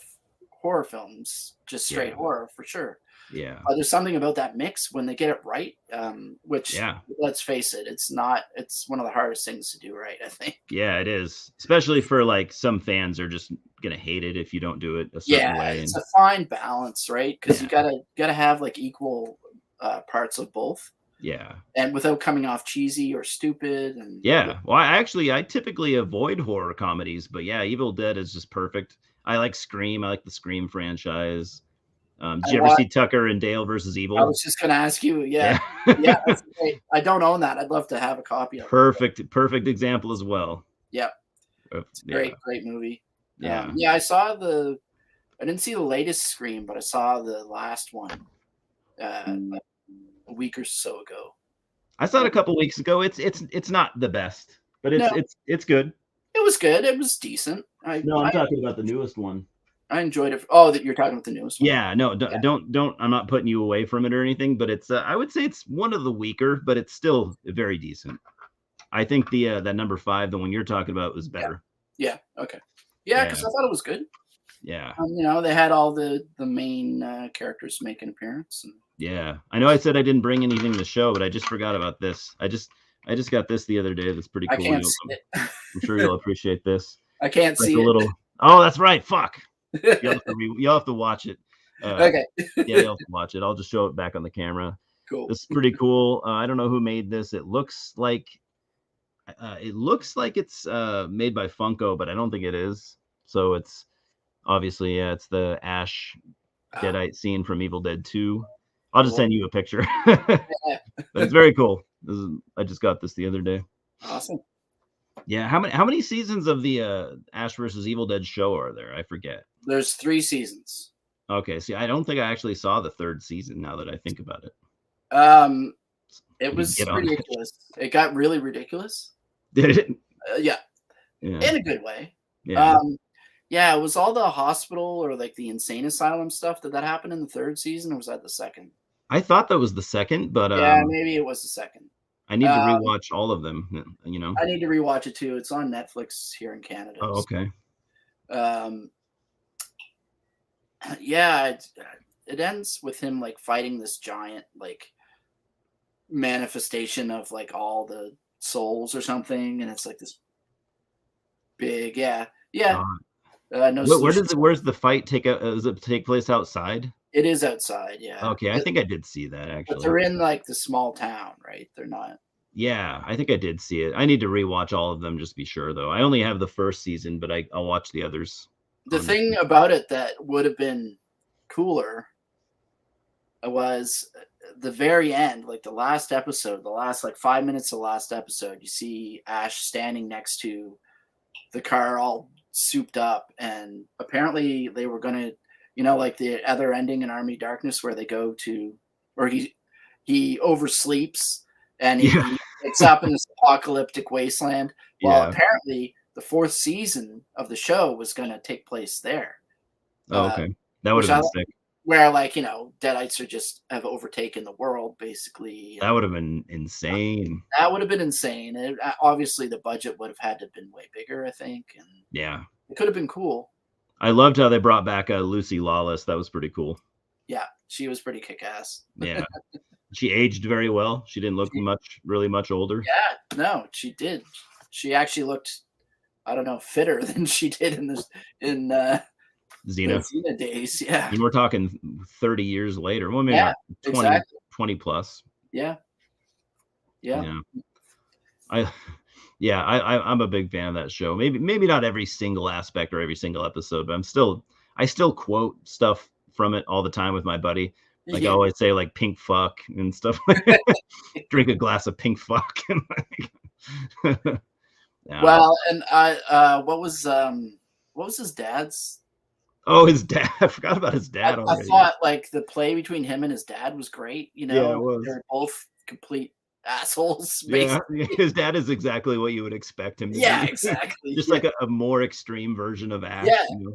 horror films, just straight horror for sure. Yeah. There's something about that mix when they get it right, which let's face it, it's one of the hardest things to do right, I think. Yeah, it is. Especially for like some fans are just gonna hate it if you don't do it a certain way. It's a fine balance, right? Because you gotta have like equal parts of both. Yeah. And without coming off cheesy or stupid. And well, I typically avoid horror comedies, but Evil Dead is just perfect. I like Scream. I like the Scream franchise. Did you ever see Tucker and Dale versus Evil? I was just going to ask you. Yeah. That's great. I don't own that. I'd love to have a copy of it. Perfect example as well. Yeah. It's a great movie. Yeah. I saw I didn't see the latest Scream, but I saw the last one a week or so ago. I saw it a couple weeks ago. It's not the best, but it's good. It was good. It was decent. I'm talking about the newest one. I enjoyed it. Oh, that you're talking about the newest one. Yeah, no, don't. I'm not putting you away from it or anything, but it's. I would say it's one of the weaker, but it's still very decent. I think the that number 5, the one you're talking about, was better. Yeah. Okay. Yeah, because I thought it was good. Yeah. They had all the main characters make an appearance. And... Yeah. I know I said I didn't bring anything to the show, but I just forgot about this. I just got this the other day. That's pretty cool. I can't see it. I'm sure you'll appreciate this. I can't see a it. Little. Oh, that's right. Fuck. You'll have to watch it. Okay. Yeah, you'll have to watch it. I'll just show it back on the camera. Cool. This is pretty cool. I don't know who made this. It looks like it's made by Funko, but I don't think it is. So it's obviously it's the Ash Deadite scene from Evil Dead 2. I'll just send you a picture. But it's very cool. I just got this the other day. Awesome. Yeah, how many seasons of the Ash versus Evil Dead show are there? I forget. There's 3 seasons. Okay, see, I don't think I actually saw the 3rd season now that I think about it. It was ridiculous. It got really ridiculous. Did it? Yeah. In a good way. Yeah. Yeah, it was all the hospital or like the insane asylum stuff that happened in the 3rd season, or was that the 2nd? I thought that was the 2nd, but yeah, maybe it was the 2nd. I need to rewatch all of them. I need to rewatch it too. It's on Netflix here in Canada. Oh, okay. Yeah, it ends with him like fighting this giant like manifestation of like all the souls or something, and it's like this big where's the fight take? Does it take place outside? It is outside, yeah. Okay, I think I did see that actually. But they're in like the small town, right? They're not. Yeah, I think I did see it. I need to rewatch all of them just to be sure, though. I only have the 1st season, but I'll watch the others. The thing about it that would have been cooler was the very end, like the last episode, the last like 5 minutes of the last episode, you see Ash standing next to the car all souped up, and apparently they were going to, like the other ending in Army of Darkness where they go to, or he oversleeps and he wakes up in this apocalyptic wasteland. Well, apparently the 4th season of the show was going to take place there. Oh, okay. That would have been sick. Where like, Deadites have overtaken the world basically. That would have been insane. That would have been insane. Obviously the budget would have had to have been way bigger, I think. And yeah, it could have been cool. I loved how they brought back Lucy Lawless. That was pretty cool. Yeah, she was pretty kick-ass. Yeah. She aged very well. She didn't look really much older. Yeah, no, she did. She actually looked, I don't know, fitter than she did in Xena days. Yeah. We're talking 30 years later. Well, maybe 20 plus. Yeah. Yeah. I'm a big fan of that show. Maybe not every single aspect or every single episode, but I still quote stuff from it all the time with my buddy. Like I always say like pink fuck and stuff. Drink a glass of pink fuck. Well, and what was his dad's? Oh, his dad. I forgot about his dad already. I thought like the play between him and his dad was great. Yeah, it was. They're both complete assholes. Yeah, his dad is exactly what you would expect him to be. Yeah, exactly. Just like a more extreme version of Ash.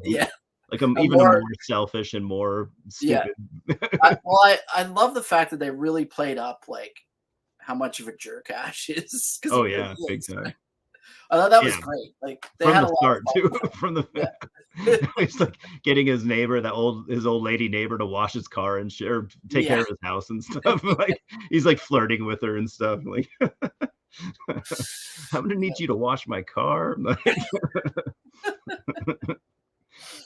Yeah. Like even more selfish and more stupid. Yeah. I love the fact that they really played up like how much of a jerk Ash is. Oh yeah, big time. I thought that was great. Like they from had the start too. From the he's like getting his neighbor, his old lady neighbor, to wash his car and or take care of his house and stuff. Like he's like flirting with her and stuff. Like I'm gonna need you to wash my car.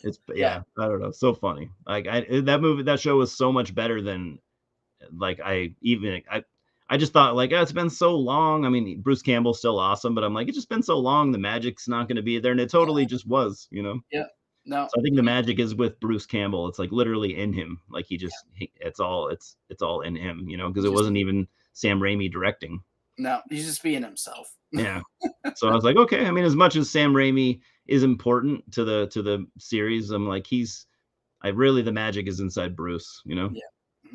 It's I don't know, so funny. Like that show was so much better than like I just thought like it's been so long. I mean, Bruce Campbell's still awesome, but I'm like, it's just been so long. The magic's not going to be there, and it totally just was, Yeah. No. So I think the magic is with Bruce Campbell. It's like literally in him. Like it's all in him, because it wasn't even Sam Raimi directing. No, he's just being himself. Yeah. So I was like, okay. I mean, as much as Sam Raimi is important to the series, I'm like, the magic is inside Bruce, Yeah.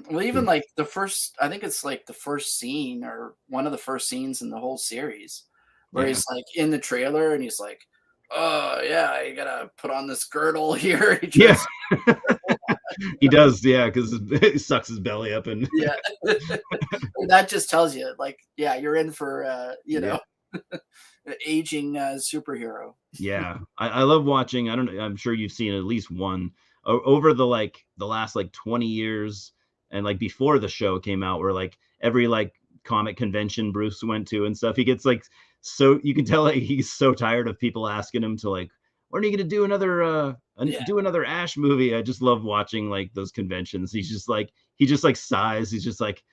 Well, even like I think it's like the first scene or one of the first scenes in the whole series where he's like in the trailer and he's like, oh yeah, you gotta put on this girdle here. He does. Yeah. Cause he sucks his belly up and that just tells you like, you're in for, Aging superhero. Yeah, I love watching. I don't know. I'm sure you've seen at least one over the last 20 years, and like before the show came out, where like every like comic convention Bruce went to and stuff, he gets like, so you can tell like he's so tired of people asking him to like, when are you gonna do another do another Ash movie? I just love watching like those conventions. He just like sighs. He's just like,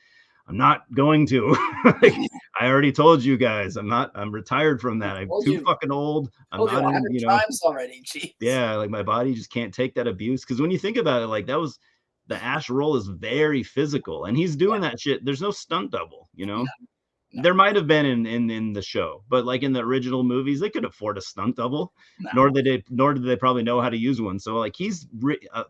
I'm not going to. Like, I already told you guys, I'm retired from that. I'm too fucking old. I'm Told you not in, 100 times already. Jeez. yeah, like my body just can't take that abuse. Because when you think about it, like that was the Ash role is very physical, and he's doing that shit. There's no stunt double, you know. No. There might have been in the show, but like in the original movies, they could afford a stunt double. No. Nor did they probably know how to use one. So like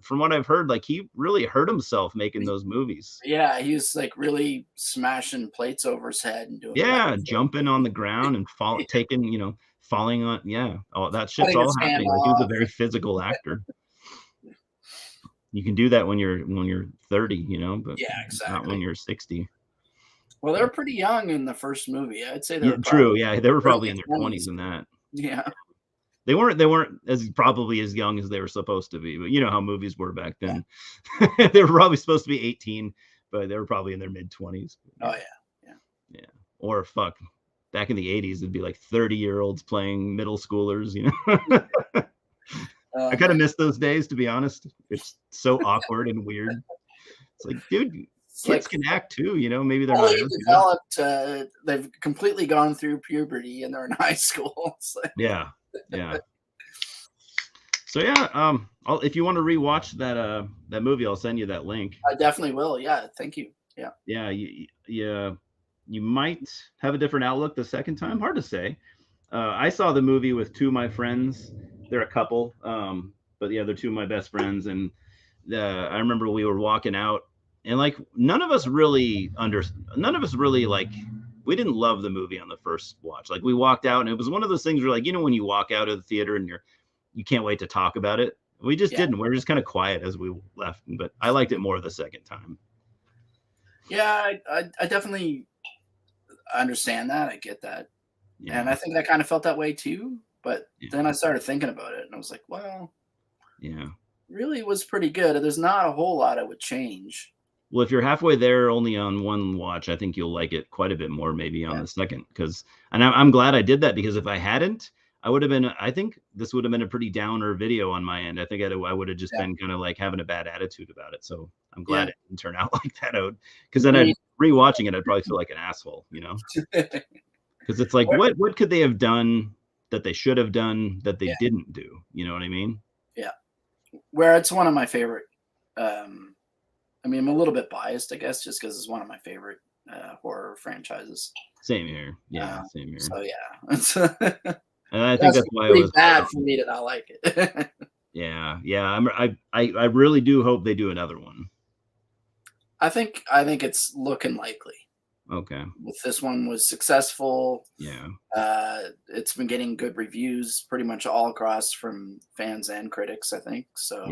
from what I've heard, like he really hurt himself making those movies. Yeah, he's like really smashing plates over his head and doing jumping on the ground and falling on, all that shit's all happening. Like he was a very physical actor. You can do that when you're 30, you know, but exactly. not when you're 60. Well, they were pretty young in the first movie. I'd say they were true. Yeah, they were probably in their 20s in that. Yeah. They weren't as probably as young as they were supposed to be, but you know how movies were back then. Yeah. They were probably supposed to be 18, but they were probably in their mid-20s. Oh yeah. Yeah. Or back in the 80s, it'd be like 30-year-olds playing middle schoolers, you know. I kind of miss those days, to be honest. It's so awkward and weird. It's like, dude, kids can act too, you know. Maybe they're not developed. They've completely gone through puberty and they're in high school. So. Yeah. So yeah, if you want to rewatch that movie, I'll send you that link. I definitely will. Yeah, thank you. Yeah. Yeah, you might have a different outlook the second time. Hard to say. I saw the movie with two of my friends. They're a couple, but yeah, they're two of my best friends. And I remember we were walking out, and like none of us really like, we didn't love the movie on the first watch. Like we walked out, and it was one of those things where like, you know, when you walk out of the theater and you can't wait to talk about it. We just didn't. We were just kind of quiet as we left. But I liked it more the second time. Yeah, I definitely understand that. I get that. Yeah. And I think I kind of felt that way too. But then I started thinking about it, and I was like, well, really was pretty good. There's not a whole lot I would change. Well, if you're halfway there only on one watch, I think you'll like it quite a bit more maybe on the second. And I'm glad I did that, because if I hadn't, I think this would have been a pretty downer video on my end. I think I would have just been kind of like having a bad attitude about it. So I'm glad it didn't turn out like that out, because then rewatching it, I'd probably feel like an asshole, you know, because it's like, what could they have done that they should have done that they didn't do? You know what I mean? Yeah. Where it's one of my favorite, I mean, I'm a little bit biased, I guess, just because it's one of my favorite horror franchises. Same here. Yeah, same here. So yeah. And I think that's why it was bad for me to not like it. Yeah. I really do hope they do another one. I think it's looking likely. Okay. If this one was successful, it's been getting good reviews pretty much all across from fans and critics, I think. So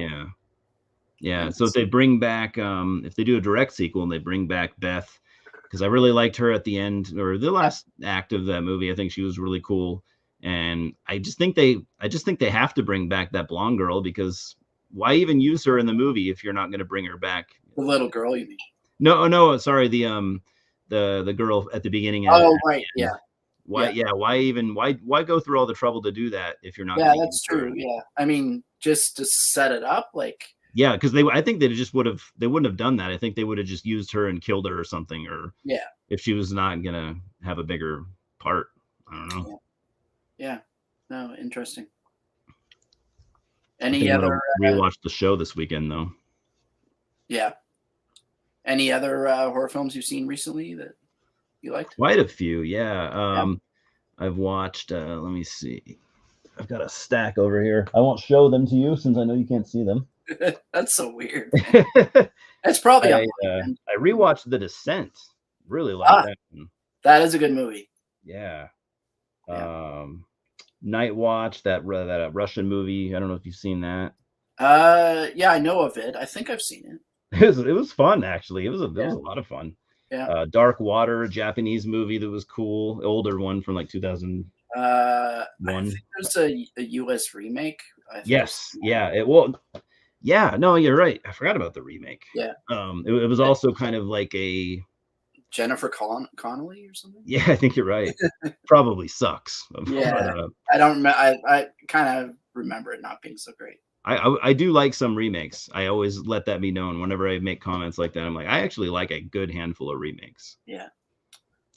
yeah. So if they bring back, if they do a direct sequel and they bring back Beth, because I really liked her at the end, or the last act of that movie. I think she was really cool. And I just think they have to bring back that blonde girl, because why even use her in the movie if you're not going to bring her back? The little girl, you mean? No, sorry, the girl at the beginning. Right, yeah. Why? Yeah. Why go through all the trouble to do that if you're not? Yeah, that's true. Yeah, I mean, just to set it up, like. Yeah, because I think they wouldn't have done that. I think they would have just used her and killed her or something, or if she was not gonna have a bigger part. I don't know. Yeah. No, interesting. Any other rewatch the show this weekend though? Yeah. Any other horror films you've seen recently that you liked? Quite a few, yeah. I've watched. Let me see. I've got a stack over here. I won't show them to you since I know you can't see them. That's so weird. That's probably. I rewatched The Descent. Really like that one. That is a good movie. Yeah. Night Watch, that Russian movie. I don't know if you've seen that. Yeah, I know of it. I think I've seen it. It was fun, actually. It was a lot of fun. Yeah. Dark Water, a Japanese movie that was cool, older one from like 2001. I think there's a US remake. I think Yes, yeah, it will. Yeah, no, you're right. I forgot about the remake. Yeah. It was also kind of like a Jennifer Connelly or something. yeah, I think you're right. Probably sucks. Yeah, But, I don't. I kind of remember it not being so great. I do like some remakes. I always let that be known whenever I make comments like that. I'm like, I actually like a good handful of remakes. Yeah.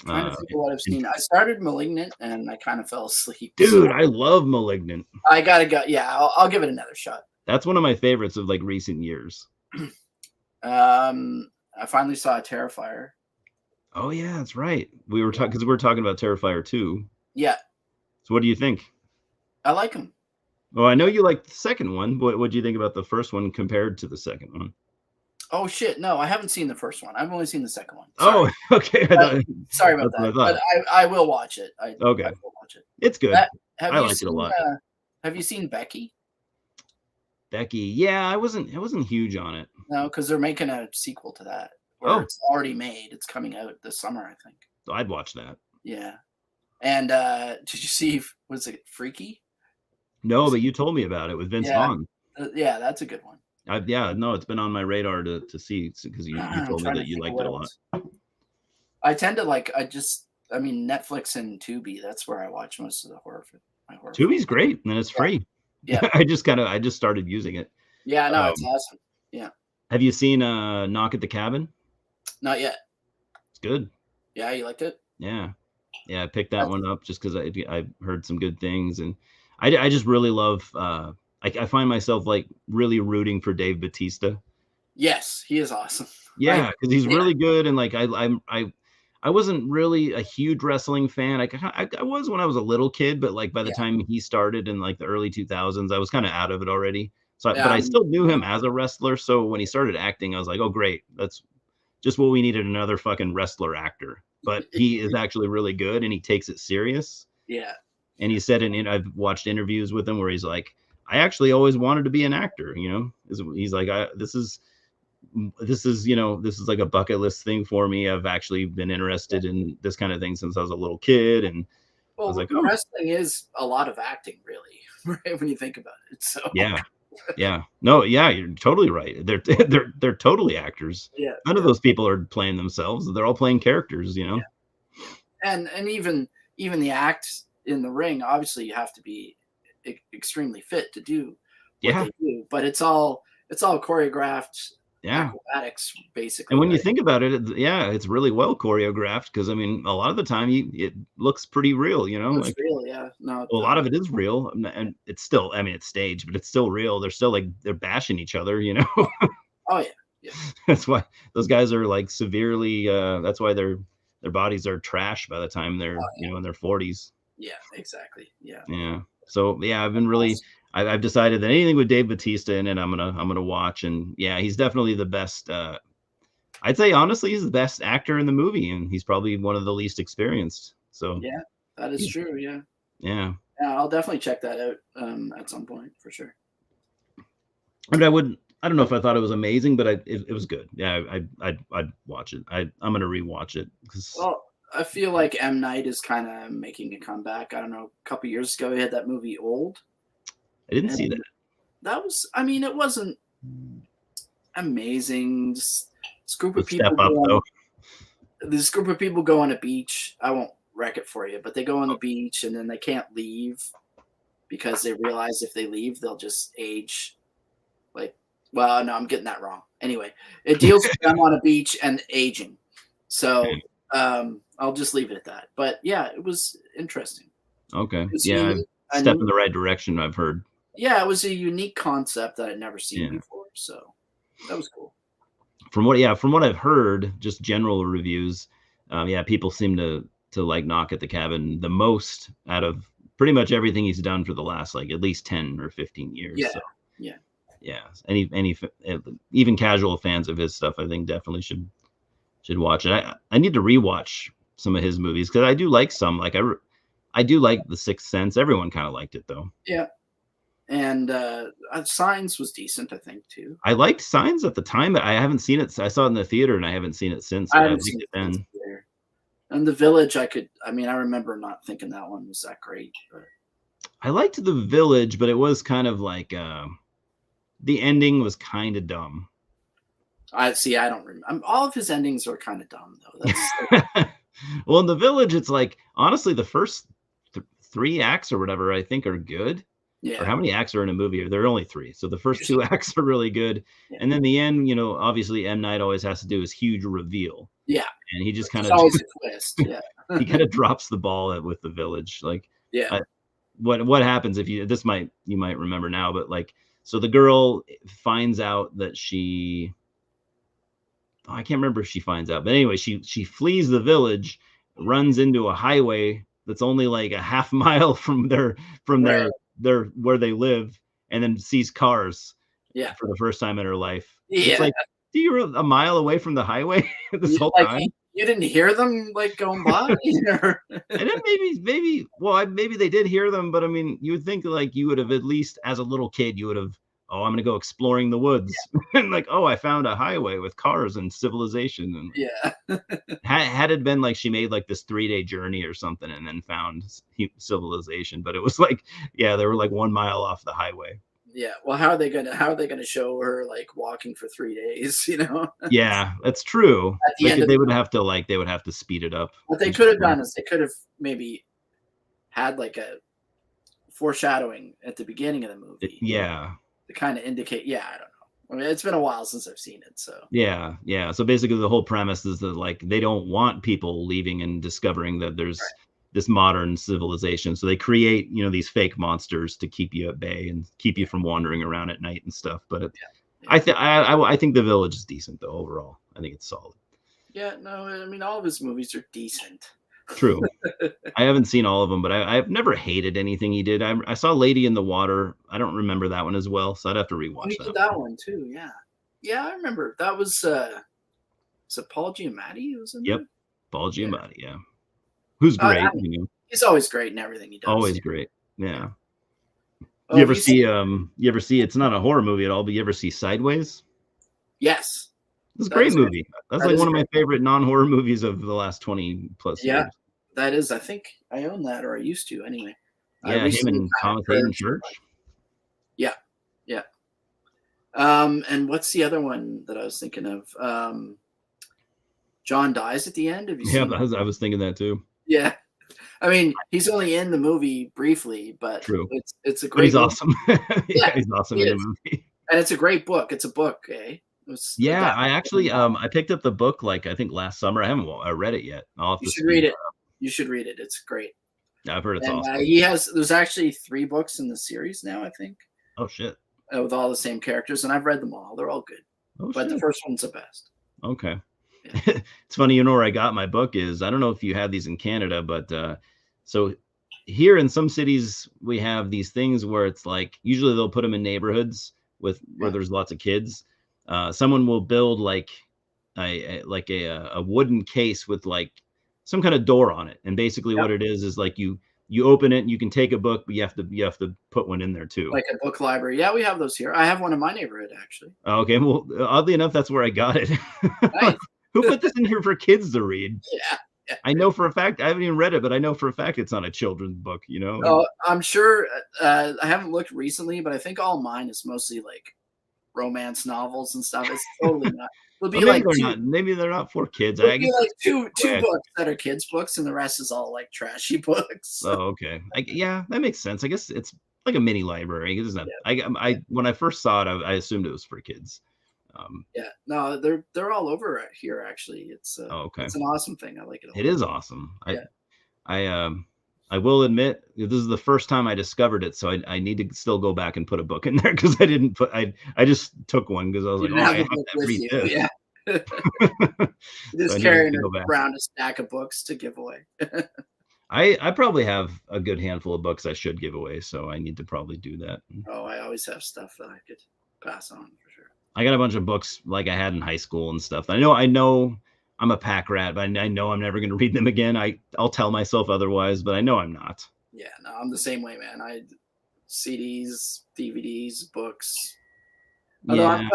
Trying to think of what I've And seen. I started *Malignant* and I kind of fell asleep. dude, I love *Malignant*. I gotta go. Yeah, I'll give it another shot. That's one of my favorites of like recent years. I finally saw *Terrifier*. Oh yeah, that's right. We were talking because we were talking about *Terrifier 2*. Yeah, So what do you think? I like him. Well, I know you liked the second one. What do you think about the first one compared to the second one? Oh shit! No, I haven't seen the first one. I've only seen the second one. Sorry. Oh, okay. Sorry about that. But I will watch it. Okay. I will watch it. It's good. I liked it a lot. Have you seen Becky? Becky, yeah, I wasn't huge on it. No, because they're making a sequel to that. Or it's already made. It's coming out this summer, I think. So I'd watch that. Yeah. And did you see? Was it Freaky? No, but you told me about it with Vince Vaughn. Yeah, that's a good one. No, it's been on my radar to see because you told me that you liked it a lot. I tend to like. Netflix and Tubi. That's where I watch most of the horror. Tubi's great, and it's free. Yeah, I just started using it. Yeah, no, it's awesome. Yeah. Have you seen Knock at the Cabin? Not yet. It's good. Yeah, you liked it? Yeah, I picked that one up just because I heard some good things, and I just really love. I find myself like really rooting for Dave Bautista. Yes, he is awesome. Yeah, because he's really good, and like I wasn't really a huge wrestling fan. I was when I was a little kid, but like by the time he started in like the early 2000s, I was kind of out of it already. So, but I still knew him as a wrestler. So when he started acting, I was like, oh great, that's just what we needed, another fucking wrestler actor. But he is actually really good, and he takes it serious. Yeah. And he said, I've watched interviews with him where he's like, I actually always wanted to be an actor. You know, he's like, this is like a bucket list thing for me. I've actually been interested in this kind of thing since I was a little kid. And I was like, wrestling is a lot of acting, really, right, when you think about it. So yeah, no, yeah, you're totally right. They're totally actors. Yeah, none of those people are playing themselves. They're all playing characters, you know. Yeah. And even the act in the ring, obviously, you have to be extremely fit to do what they do. But it's all choreographed. Acrobatics, basically. And when you think about it, it's really well choreographed because I mean, a lot of the time it looks pretty real, you know. It's real, yeah. No, a lot of it is real, and it's still, I mean, it's staged, but it's still real. They're still like they're bashing each other, you know. Oh yeah. That's why those guys are like severely. That's why their bodies are trash by the time they're in their 40s. Yeah, exactly. Yeah. Yeah. So I've been really. I've decided that anything with Dave Bautista in it, I'm gonna watch, and he's definitely the best. I'd say honestly, he's the best actor in the movie, and he's probably one of the least experienced. So yeah, that is true. Yeah. Yeah, I'll definitely check that out at some point for sure. And I don't know if I thought it was amazing, but it was good. Yeah, I'd watch it. I'm gonna rewatch it because. Well, I feel like M. Night is kind of making a comeback. I don't know. A couple years ago, he had that movie Old. I didn't see that. That was, I mean, it wasn't amazing. Just this group of people. This group of people go on a beach. I won't wreck it for you, but they go on the beach and then they can't leave because they realize if they leave, they'll just age. Well, no, I'm getting that wrong. Anyway, it deals with them on a beach and aging. So I'll just leave it at that. But yeah, it was interesting. Okay. Yeah, step in the right direction, I've heard. Yeah, it was a unique concept that I'd never seen before, so that was cool. From what I've heard, just general reviews, people seem to like Knock at the Cabin the most out of pretty much everything he's done for the last like at least 10 or 15 years. Yeah, so, yeah. Any even casual fans of his stuff, I think definitely should watch it. I need to rewatch some of his movies because I do like some. Like I do like The Sixth Sense. Everyone kind of liked it though. Yeah. And Signs was decent, I think, too. I liked Signs at the time, but I haven't seen it. I saw it in the theater, and I haven't seen it since. I But I haven't liked seen it it since then. either. And The Village, I mean, I remember not thinking that one was that great. But I liked The Village, but it was kind of like the ending was kind of dumb. I see. I don't remember. All of his endings are kind of dumb, though. That's Well, in The Village, it's like honestly, the first 3 acts or whatever I think are good. Or yeah. how many acts are in a movie? There are only 3, so the first 2 Usually, acts are really good, yeah. and then the end, obviously M. Night always has to do his huge reveal, Yeah. and he just kind It's of always a twist. Yeah. he kind of drops the ball with The Village. Like, Yeah. what happens if you might remember now, but like, so the girl finds out that I can't remember if she finds out, but anyway, she flees the village, runs into a highway that's only like a half mile from their Right. where they live, and then sees cars Yeah. for the first time in her life. It's Yeah. like, you were a mile away from the highway this whole Like time. you didn't hear them like going by? And then maybe they did hear them, but I mean, you would think like you would have at least as a little kid, you would have, oh, I'm gonna go exploring the woods. And like, oh, I found a highway with cars and civilization. And Yeah. had it been like she made like this 3-day journey or something and then found civilization, but it was like, yeah, they were like 1 mile off the highway. Yeah. Well, how are they gonna show her like walking for 3 days? Yeah, that's true. At the end of They the would have to speed it up. what they could have done is they could have maybe had like a foreshadowing at the beginning of the movie Yeah. to kind of indicate. Yeah, I don't know. I mean, it's been a while since I've seen it, so Yeah, yeah. So basically, the whole premise is that like they don't want people leaving and discovering that there's right. this modern civilization. So they create, these fake monsters to keep you at bay and keep you from wandering around at night and stuff. But Yeah. I think The Village is decent though overall. I think it's solid. Yeah, no, I mean all of his movies are decent. True. I haven't seen all of them, but I've never hated anything he did. I saw Lady in the Water. I don't remember that one as well, so I'd have to Oh, rewatch he that did that one too. Yeah, yeah, I remember that was it Paul Giamatti who was in Yep, there? Paul Yeah. Giamatti. Yeah, who's I great. mean, he's always great in everything he does. Always great. Yeah. Oh, You ever see it's not a horror movie at all, but you ever see Sideways? Yes, It's a that great is great. movie. That's That like is one of my great. favorite non-horror movies of the last 20 plus Yeah, years. that is. I think I own that, or I used to anyway. I Yeah, him recently and kind of Thomas Hayden purged. Church. Yeah, yeah. And what's the other one that I was thinking of? John dies at the end. Have you Yeah, seen? I was thinking that too. Yeah, I mean he's only in the movie briefly, but True. it's a But he's great movie. awesome. Yeah, Yeah, he's awesome he in the is, movie. and it's a great book. It's a book, eh? It was Yeah, adapted I from a actually novel. I picked up the book like I think last summer. I haven't read it yet. I'll have You to should speed read that it. You should read it. It's great. up. I've heard it's And awesome. he has. There's actually 3 books in the series now, I think, Oh shit. with all the same characters, and I've read them all. They're all good, Oh but the shit. first one's the best. Okay. Yeah. It's funny, where I got my book is. I don't know if you have these in Canada, but so here in some cities we have these things where it's like usually they'll put them in neighborhoods where Yeah. there's lots of kids. Someone will build like a wooden case with like some kind of door on it, and basically Yep. what it is like you open it and you can take a book, but you have to put one in there too. Like a book library. Yeah, we have those here. I have one in my neighborhood, actually. Okay, well, oddly enough, that's where I got it. Nice. Who put this in here for kids to read? Yeah. Yeah. I know for a fact, I haven't even read it, but I know for a fact it's not a children's book, Oh, I'm sure. I haven't looked recently, but I think all mine is mostly like romance novels and stuff. It's totally not. It'll be Well, like maybe they're not for kids. it'll I be guess. like two Yeah. books that are kids books, and the rest is all like trashy books. Oh, okay. Yeah, that makes sense. I guess it's like a mini library. It's not, Yeah. when I first saw it, I assumed it was for kids. Yeah. No, they're all over here. Actually, it's Oh, okay. it's an awesome thing. I like it a It lot. is awesome. Yeah. I will admit this is the first time I discovered it, so I need to still go back and put a book in there because I just took one because I was You like, didn't oh, have I the have book to with read you. this. Yeah. So I Just need carrying to go back. around a stack of books to give away. I probably have a good handful of books I should give away, so I need to probably do that. Oh, I always have stuff that I could pass on for sure. I got a bunch of books like I had in high school and stuff. I know I'm a pack rat, but I know I'm never going to read them again. I'll tell myself otherwise, but I know I'm not. Yeah, no, I'm the same way, man. CDs, DVDs, books. Although Yeah,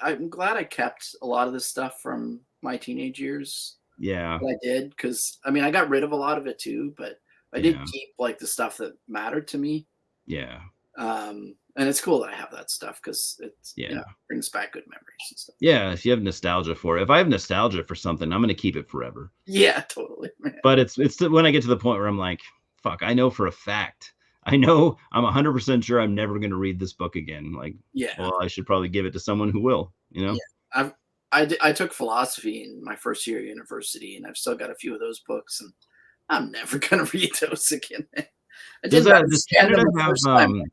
I'm glad I kept a lot of this stuff from my teenage years. yeah, I did because I mean I got rid of a lot of it too, but I did yeah, keep like the stuff that mattered to me. yeah, And it's cool that I have that stuff because it's yeah. brings back good memories and stuff. Yeah, if you have nostalgia for it. If I have nostalgia for something, I'm gonna keep it forever. Yeah, totally, man. But it's when I get to the point where I'm like, "Fuck, I know for a fact. I know I'm 100% sure I'm never gonna read this book again." Like, Yeah, well, I should probably give it to someone who will, you know? yeah. I took philosophy in my first year of university, and I've still got a few of those books, and I'm never gonna read those again. Man. I Does didn't does understand them Canada the have, first time.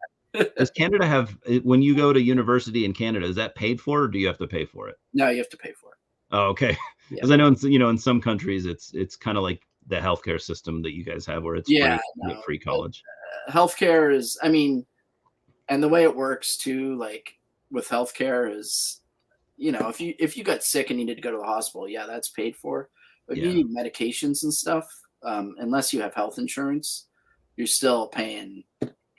does Canada have when you go to university in Canada, is that paid for, or do you have to pay for it? No, you have to pay for it. Oh, okay. Yeah, 'Cause I know in some countries, it's kinda like the healthcare system that you guys have where it's yeah. free, you get No, free but college. healthcare is. I mean, and the way it works too, like with healthcare is, if you got sick and needed to go to the hospital, yeah, that's paid for. But if you Yeah. need medications and stuff, unless you have health insurance, you're still paying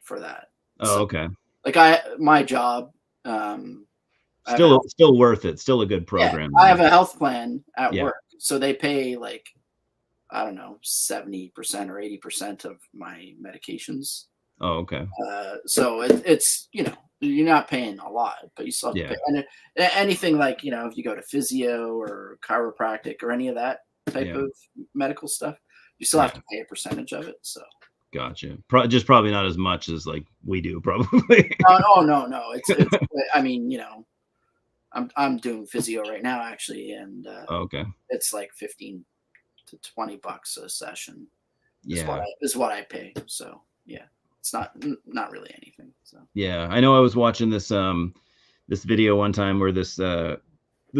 for that. Oh, So, okay. like my job, I have a Still health, still worth it, still a good yeah, program I then. have a health plan at Yeah. work, so they pay like I don't know 70% or 80% of my medications. Oh, okay. So it's you're not paying a lot, but you still have to Yeah, pay. And anything like if you go to physio or chiropractic or any of that type yeah, of medical stuff, you still have yeah, to pay a percentage of it. So gotcha. Just probably not as much as, like, we do probably. oh no, it's I mean I'm doing physio right now actually, and Oh, okay. it's like 15 to 20 bucks a session Yeah, is what I pay. So yeah, it's not really anything. So yeah. I know I was watching this video one time where this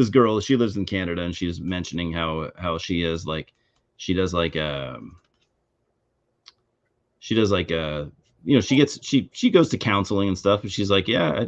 girl, she lives in Canada, and she was mentioning how she is, like, she does, like, she does, like, she goes to counseling and stuff, but she's like, "Yeah,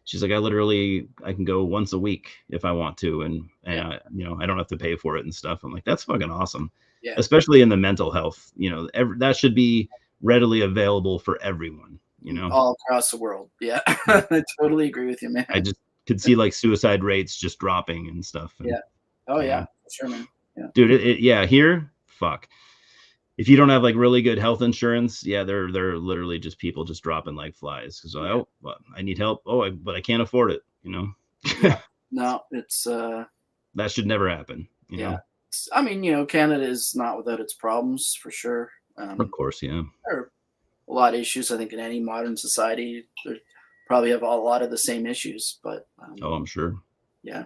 she's like, I can go once a week if I want to, and yeah, I don't have to pay for it and stuff." I'm like, "That's fucking awesome." yeah, Especially in the mental health, that should be readily available for everyone, you know? all across the world. Yeah, Yeah. I totally agree with you, I man. just could see, like, suicide rates just dropping and stuff, and Yeah. Oh yeah. yeah, for sure, man. Yeah. Dude, yeah, here, fuck. If you don't have, like, really good health insurance, yeah, they're literally just people just dropping like flies 'cause, Yeah. "Oh, well, I need help. Oh, but I can't afford it," you know? Yeah. No, it's That should never happen, you yeah. know? I mean, Canada is not without its problems for sure. Of course, yeah. There are a lot of issues. I think in any modern society, they probably have a lot of the same issues. But Oh, I'm sure. yeah,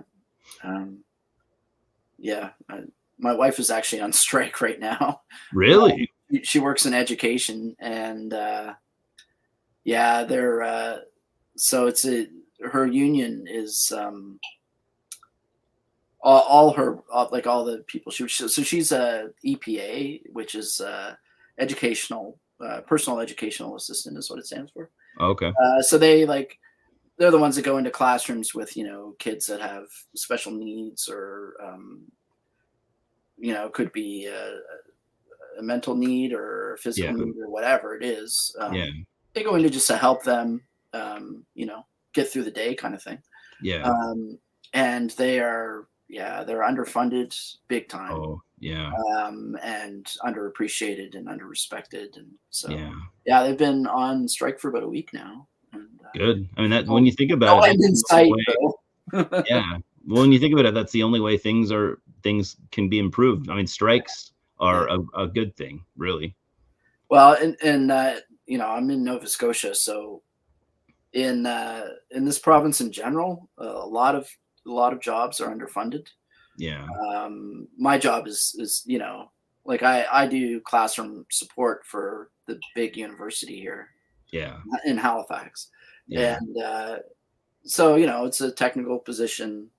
um, yeah. My wife is actually on strike right now. Really? She works in education, and yeah, they're so it's a her union is all her like all the people so she's a EPA, which is educational personal educational assistant is what it stands for. Okay. So they're the ones that go into classrooms with kids that have special needs or could be a mental need or a physical Yeah, need or whatever it is. yeah, They go into just to help them get through the day kind of thing. yeah. And they're underfunded big time, Oh, yeah, and underappreciated and underrespected, and so yeah. yeah, they've been on strike for about a week now, and Good. I mean, that no, when you think about no it, end that's in the only sight way. though. Yeah. Well, when you think about it, that's the only way things can be improved. I mean, strikes Yeah. are a good thing, really. Well, and I'm in Nova Scotia, so in this province in general, a lot of jobs are underfunded. Yeah, My job is like I do classroom support for the big university here yeah, in Halifax, yeah, and so it's a technical position,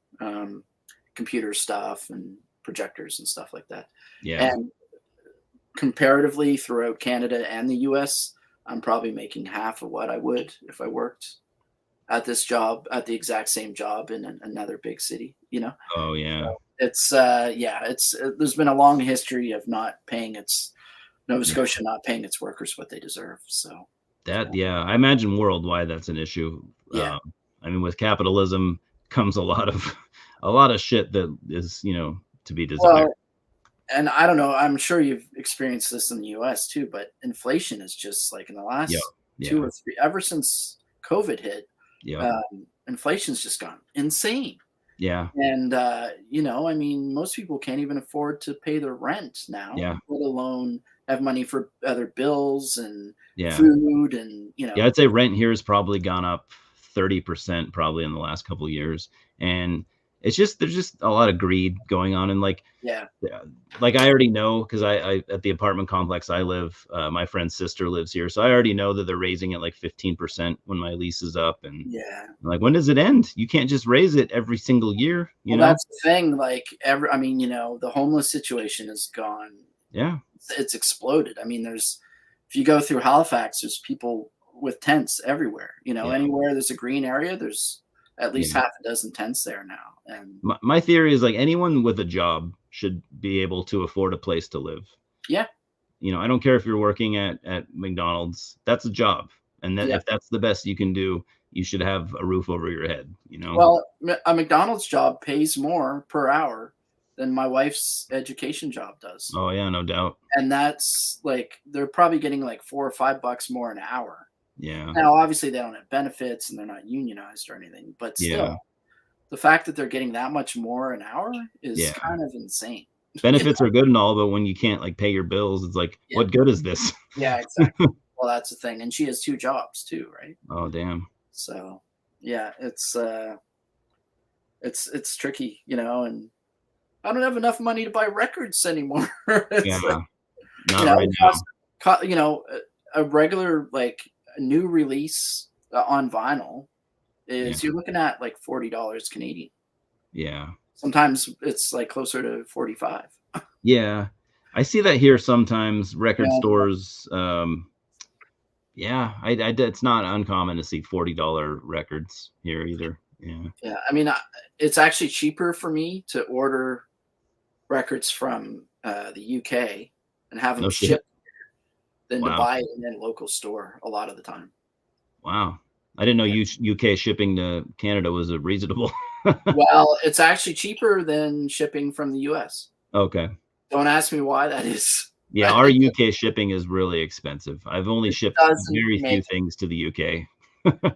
computer stuff and projectors and stuff like that. yeah, And comparatively throughout Canada and the US, I'm probably making half of what I would if I worked at this job at the exact same job in another big city. oh, yeah, It's yeah, it's there's been a long history of not paying its Nova yeah, Scotia not paying its workers what they deserve. So Yeah, I imagine worldwide that's an issue. Yeah. I mean, with capitalism comes a lot of a lot of shit that is, to be desired. Well, and I don't know, I'm sure you've experienced this in the US too, but inflation is just like in the Yeah, last 2 yeah, or 3 ever since COVID hit, yeah, inflation's just gone insane. yeah, And, I mean, most people can't even afford to pay their rent now, yeah, let alone have money for other bills and yeah. food and, Yeah, I'd say rent here has probably gone up 30% probably in the last couple of years. And it's just there's just a lot of greed going on. And yeah, yeah, like I already know because I at the apartment complex I live, my friend's sister lives here. So I already know that they're raising it like 15% when my lease is up. And yeah. I'm like, when does it end? You can't just raise it every single year, you Well, know? that's the thing, like, I mean, the homeless situation is gone. Yeah, It's exploded. I mean, if you go through Halifax, there's people with tents everywhere. yeah, Anywhere there's a green area, there's at least yeah. half a dozen tents there now. And My theory is like anyone with a job should be able to afford a place to live. yeah, I don't care if you're working at McDonald's, that's a job. And that yeah. if that's the best you can do, you should have a roof over your head. Well, a McDonald's job pays more per hour than my wife's education job does. Oh yeah, no doubt. And that's like they're probably getting like $4 or $5 more an hour. Yeah. Now, obviously, they don't have benefits and they're not unionized or anything, but Yeah. still, the fact that they're getting that much more an hour is Yeah. kind of insane. You Benefits know? are good and all, but when you can't like pay your bills, it's like, Yeah, what good is this? yeah, exactly. Well, that's the thing, and she has 2 jobs too, right? Oh damn. So, yeah, it's tricky, and I don't have enough money to buy records anymore. Yeah. It's like, Not right it now. a regular, like, a new release, on vinyl Yeah. is you're looking at, like, $40 Canadian. Yeah. Sometimes it's, like, closer to 45. Yeah. I see that here sometimes, record Yeah, stores. Yeah, it's not uncommon to see $40 records here either. Yeah. yeah, I mean, it's actually cheaper for me to order records from, the UK and have them No shit. shipped than to Wow. buy it in a local store a lot of the time. Wow. I didn't know Yeah. UK shipping to Canada was a reasonable. Well, it's actually cheaper than shipping from the US. Okay. Don't ask me why that is. Yeah, I our think UK shipping is really expensive. I've only it shipped doesn't very few make things to the UK.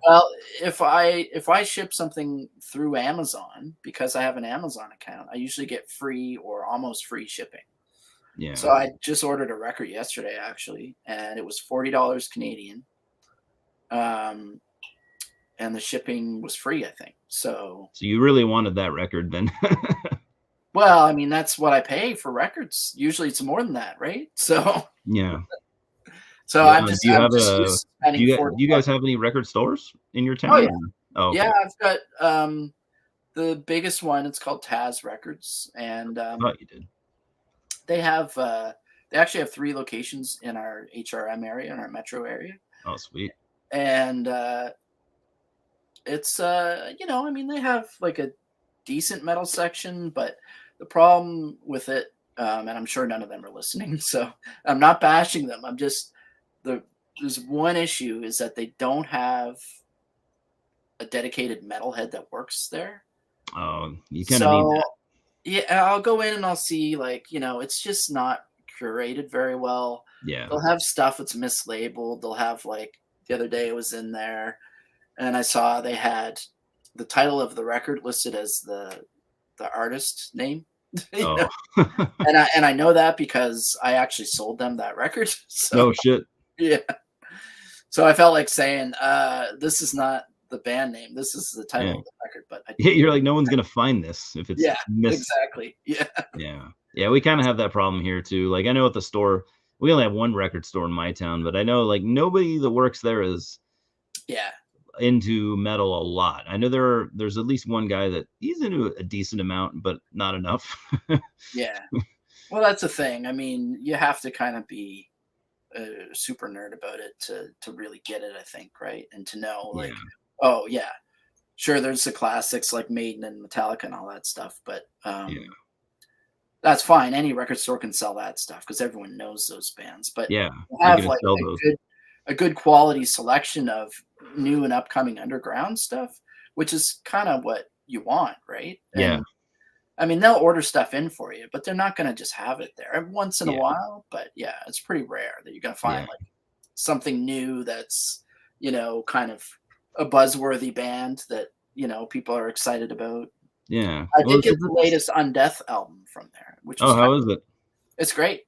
well, if I ship something through Amazon, because I have an Amazon account, I usually get free or almost free shipping. So Yeah. I just ordered a record yesterday actually, and it was $40 Canadian. Um, and the shipping was free, I think. So, So you really wanted that record then. well, I mean, that's what I pay for records. Usually it's more than that, right? So, Yeah. so Yeah. I'm Do just you I'm have just a used to spending do 40 you guys bucks. have any record stores in your Oh town? yeah. Or? Oh, Yeah, okay. I've got the biggest one, it's called Taz Records, and I thought you did. they have they actually have 3 locations in our HRM area, in our metro area. Oh, sweet. And it's I mean, they have like a decent metal section, but the problem with it, and I'm sure none of them are listening, so I'm not bashing them. I'm just the there's one issue is that they don't have a dedicated metalhead that works there. Oh, you kind of need So that. yeah, I'll go in and I'll see, like, it's just not curated very well. Yeah. They'll have stuff that's mislabeled. They'll have, like, the other day I was in there and I saw they had the title of the record listed as the artist name. you Oh. know, and I know that because I actually sold them that record. So No shit. yeah. So I felt like saying, this is not the band name. This is the title Yeah. of the record, but I Yeah, didn't. you're like, no one's gonna find this if it's Yeah, miss. exactly. Yeah. Yeah. Yeah, we kind of have that problem here too. Like I know at the store, we only have one record store in my town, but I know like nobody that works there is Yeah. into metal a lot. I know there's at least one guy that he's into a decent amount, but not enough. Yeah. Well, that's the thing. I mean, you have to kind of be a super nerd about it to really get it, I think, right? And to know, Yeah. like, oh yeah, sure, there's the classics like Maiden and Metallica and all that stuff, but Yeah. that's fine. Any record store can sell that stuff because everyone knows those bands. But Yeah. to You're have gonna like sell those. a good quality selection of new and upcoming underground stuff, which is kind of what you want, right? Yeah. And I mean, they'll order stuff in for you, but they're not going to just have it there every once in a Yeah. while. But yeah, it's pretty rare that you're going to find Yeah. like something new that's, kind of a buzzworthy band that, people are excited about. Yeah. I Well, did get the latest Undeath album from there, which was how is it? it's great.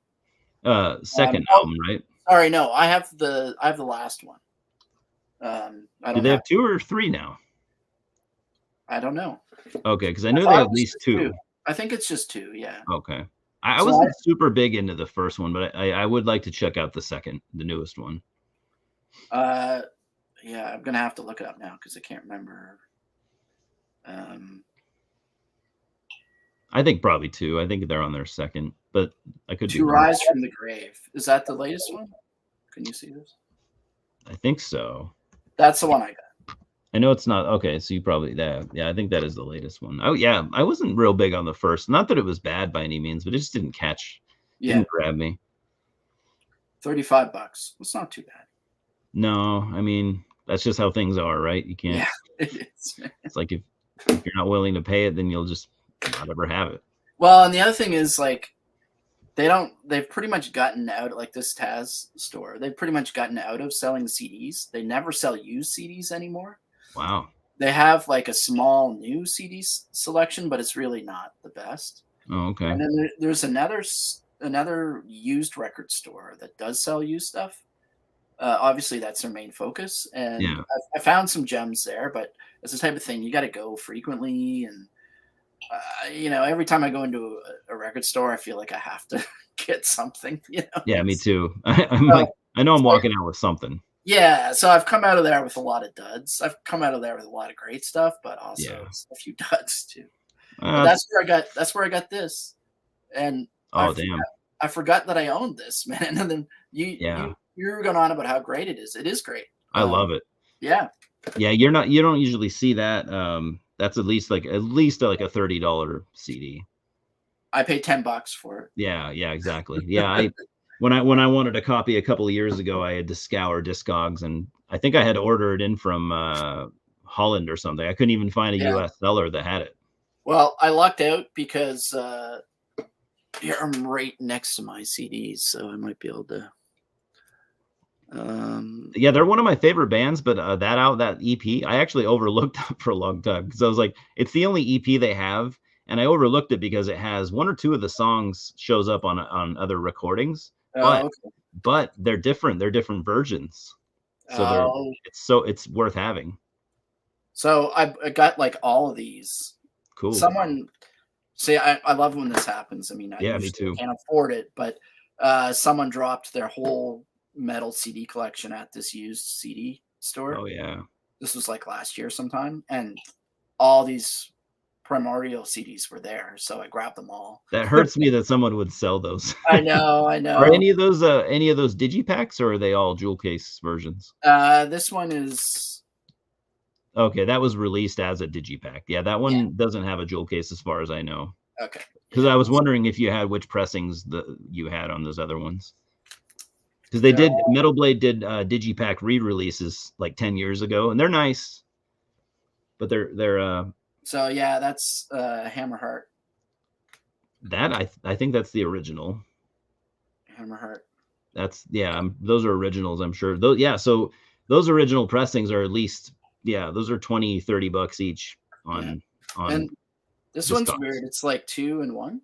Second album, right? Sorry, no, I have the last one. I Do don't they have have 2 or 3 now? I don't know. Okay, because I know thought they it have at was least just 2. I think it's just 2, yeah. Okay. I So wasn't super big into the first one, but I would like to check out the newest one. Yeah, I'm gonna have to look it up now because I can't remember. I think probably 2. I think they're on their second, but I could be To wrong. Rise from the Grave. Is that the latest one? Can you see this? I think so. That's the one I got. I know it's not okay. So you probably yeah. I think that is the latest one. Oh yeah, I wasn't real big on the first. Not that it was bad by any means, but it just didn't didn't grab me. $35. It's not too bad. No, I mean that's just how things are, right? You can't. Yeah, it is. It's like if you're not willing to pay it, then you'll just not ever have it. Well, and the other thing is like they've pretty much gotten out, like this Taz store, they've pretty much gotten out of selling CDs. They never sell used CDs anymore. Wow. They have like a small new CD selection, but it's really not the best. Oh, okay. And then there's another used record store that does sell used stuff. Obviously, that's their main focus, and Yeah. I found some gems there. But it's the type of thing you got to go frequently, and every time I go into a record store, I feel like I have to get something. Yeah, me too. I'm like, I know I'm walking out with something. Yeah, so I've come out of there with a lot of duds. I've come out of there with a lot of great stuff, but also a few duds too. But that's where I got this, and I forgot that I owned this, man. And then you were going on about how great it is. It is great. I love it. Yeah. Yeah, you don't usually see that. That's at least like a $30 CD. I paid $10 for it. Yeah, exactly. Yeah, when I wanted a copy a couple of years ago, I had to scour Discogs, and I think I had ordered in from Holland or something. I couldn't even find a US seller that had it. Well, I lucked out because here I'm right next to my CDs, so I might be able to. Yeah, they're one of my favorite bands, but that EP, I actually overlooked for a long time because I was like, it's the only EP they have, and I overlooked it because it has 1 or 2 of the songs shows up on other recordings, but they're different. They're different versions, so it's worth having. So I got like all of these. Cool. Someone say I love when this happens. I mean, me too. Can't afford it, but someone dropped their whole metal CD collection at this used CD store. Oh yeah. This was like last year sometime, and all these Primordial CDs were there, so I grabbed them all. That hurts me that someone would sell those. I know. Are any of those digipacks, or are they all jewel case versions? This one is okay. That was released as a digipack. Yeah, that one doesn't have a jewel case as far as I know. Okay. Because I was wondering if you had which pressings you had on those other ones. Because they did, Metal Blade did digipack re-releases like 10 years ago, and they're nice, but they're so yeah, that's Hammerheart. That I think that's the original. Hammerheart. That's those are originals, I'm sure. So those original pressings are at least those are $20-$30 each on and this one's weird. It's like 2 in 1.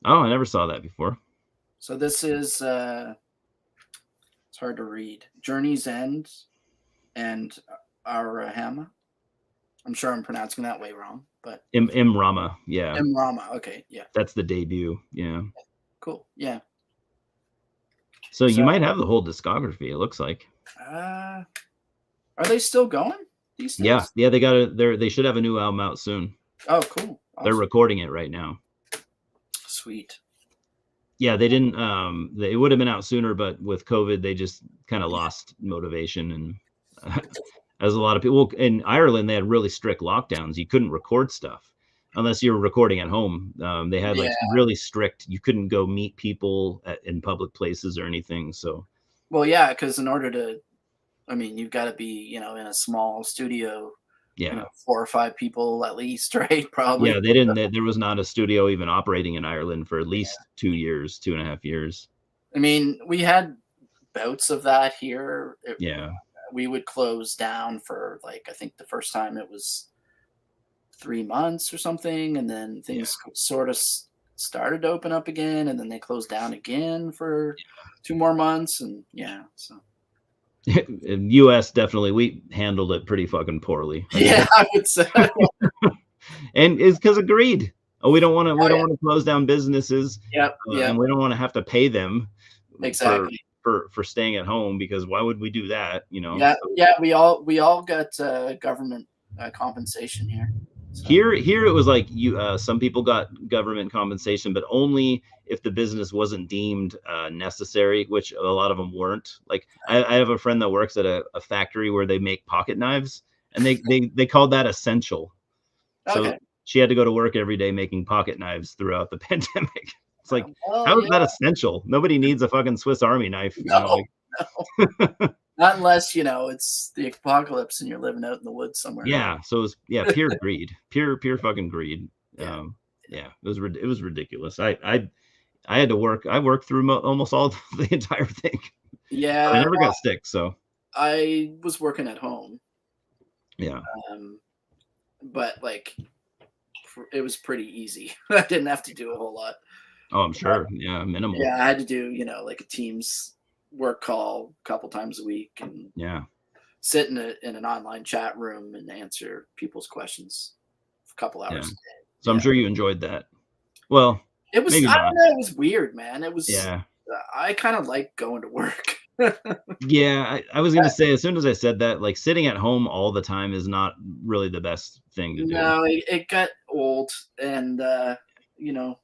Oh, I never saw that before. So this is it's hard to read. Journey's End and Arahama. I'm sure I'm pronouncing that way wrong, but Rama, yeah. Rama, okay, yeah. That's the debut, yeah. Cool, yeah. So you might have the whole discography, it looks like. Are they still going these days? Yeah, they should have a new album out soon. Oh, cool. Awesome. They're recording it right now. Sweet. Yeah, they didn't it would have been out sooner, but with COVID they just kind of lost motivation, and as a lot of people in Ireland, they had really strict lockdowns. You couldn't record stuff unless you were recording at home. They had like really strict, you couldn't go meet people in public places or anything. So Well, yeah, because in order to, I mean, you've got to be, in a small studio, Yeah. 4 or 5 people at least, right? Yeah, Probably. they didn't there was not a studio even operating in Ireland for at least 2 years, 2.5 years. I mean, we had bouts of that here. Yeah. We would close down for, like, I think the first time it was 3 months or something, and then Yeah. things sort of started to open up again, and then they closed down again for 2 more months, and yeah, so In US, definitely, we handled it pretty fucking poorly. I mean, yeah, I would say. and it's because of greed. Oh, we Oh, don't yeah. wanna close down businesses, Yep, and yep, we don't wanna have to pay them for exactly. staying at home because why would we do that, you know? Yeah, So yeah, we all got, government, compensation here, so here it was like some people got government compensation, but only if the business wasn't deemed necessary, which a lot of them weren't. Like I have a friend that works at a factory where they make pocket knives, and they called that essential. So okay. she had to go to work every day making pocket knives throughout the pandemic. It's like, Well, how is yeah, that essential? Nobody needs a fucking Swiss Army knife, you know? no, Like, no, not unless, it's the apocalypse and you're living out in the woods somewhere, right? yeah. So it was, yeah, pure greed, pure fucking greed. Yeah, Yeah, it was ridiculous. I had to work. I worked through almost all the entire thing. But I yeah, never well, got sick. So I was working at home, yeah. um, but, like, it was pretty easy. I didn't have to do a whole lot. Oh, I'm sure. Yeah, minimal. Yeah, I had to do, like a Teams work call a couple times a week and Yeah, sit in an online chat room and answer people's questions for a couple yeah. hours a day. So I'm Yeah. sure you enjoyed that. Well, It was, maybe I not. don't know, it was weird, man. It was, Yeah. I kind of like going to work. Yeah, I was gonna say as soon as I said that, like sitting at home all the time is not really the best thing to do. No, it got old, and you know,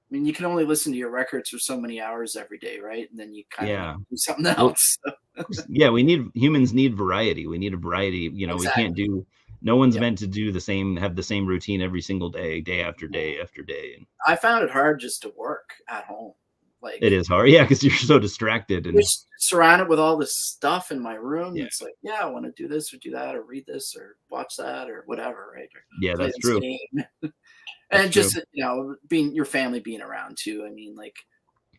I mean, you can only listen to your records for so many hours every day, right? And then you kind of want Yeah. to do something Well, else. yeah, humans need variety. We need a variety. You know, we can't Exactly. do. No one's Yep. meant to do have the same routine every single day, day after day after day. And I found it hard just to work at home. it Like, is hard. Yeah, because you're so distracted you're and surrounded with all this stuff in my room. yeah, It's like, yeah, I want to do this or do that or read this or watch that or whatever, right? Or yeah, play that's this true. game. That's And true. just, being your family being around too. I mean, like,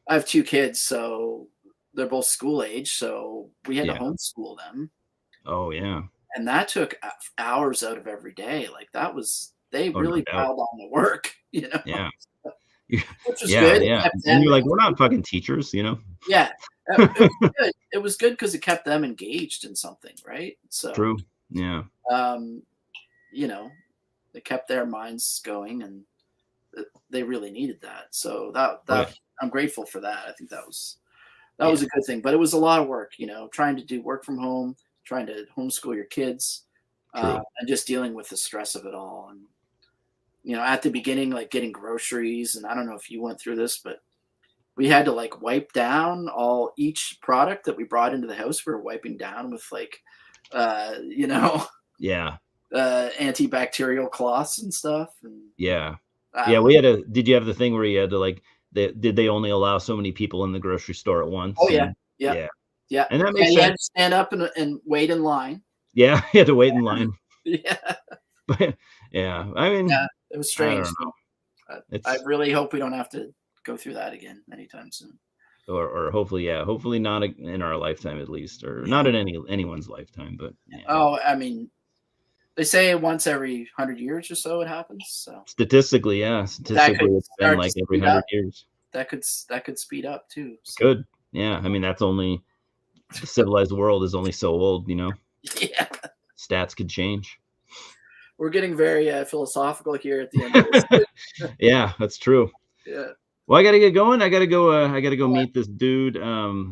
I have 2 kids, so they're both school age, so we had to Yeah. homeschool them, Oh yeah. and that took hours out of every day. Like, they Oh, no really doubt. piled on the work, Yeah. which was Yeah, good. It yeah. kept And them you're like, we're not fucking teachers, you know? yeah, it was good. It was good because it kept them engaged in something, right? So, True. Yeah. um, you know, it kept their minds going, and they really needed that. So Oh yeah. I'm grateful for that. I think that was Yeah. a good thing, but it was a lot of work, trying to do work from home, trying to homeschool your kids, True. and just dealing with the stress of it all. And, at the beginning, like getting groceries, and I don't know if you went through this, but we had to like wipe down each product that we brought into the house. We were wiping down with like, uh, you know, Yeah. antibacterial cloths and stuff. And Yeah. I Yeah, don't know. we had a did you have the thing where you had to like did they only allow so many people in the grocery store at Oh once? yeah, And yeah, yeah. yeah, And that yeah. makes You had sense. to stand up and wait in line. Yeah, you had to wait in line. Yeah. But yeah, I Yeah, mean, it was I don't strange. know. I It's really hope we don't have to go through that again anytime soon. or hopefully, yeah, hopefully not in our lifetime at least, or Yeah. not in anyone's lifetime, but Yeah. yeah. Oh, I mean, they say once every 100 years or so it happens. So Statistically, yeah, that could statistically it's been start to like every speed 100 up. years. That could speed up too. So Good. Yeah, I mean that's only the civilized world is only so old, you know. yeah, Stats could change. we're getting very philosophical here at the end of this. Yeah, that's true. Yeah. Well, I gotta get going. I gotta go All right. meet this dude.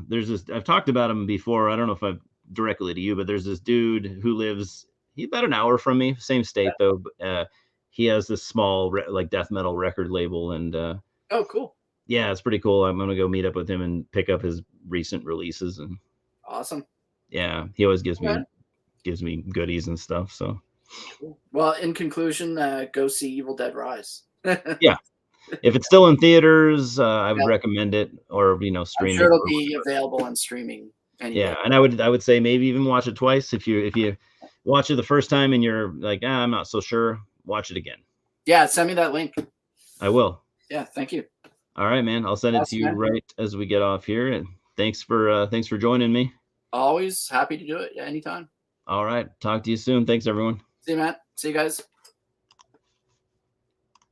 There's this. I've talked about him before. I don't know if I've directly to you, but there's this dude who lives. He's about an hour from me, same state though. But, he has this small like death metal record label, and Oh, cool. yeah, it's pretty cool. I'm gonna go meet up with him and pick up his recent releases, and Awesome. yeah, he always Okay. gives me goodies and stuff. So Cool. Well, in conclusion, go see Evil Dead Rise. yeah, if it's still in theaters, I would Yep. recommend it, or I'm streaming. sure it'll be available on streaming any Yeah, day. and I would say maybe even watch it twice. If you watch it the first time and you're like, I'm not so sure, watch it again. Yeah, send me that link. I will. Yeah, thank you. All right, man. I'll send it to Awesome, you man. right as we get off here. And thanks for joining me. Always happy to do it. Yeah, anytime. All right. Talk to you soon. Thanks, everyone. See you, Matt. See you guys.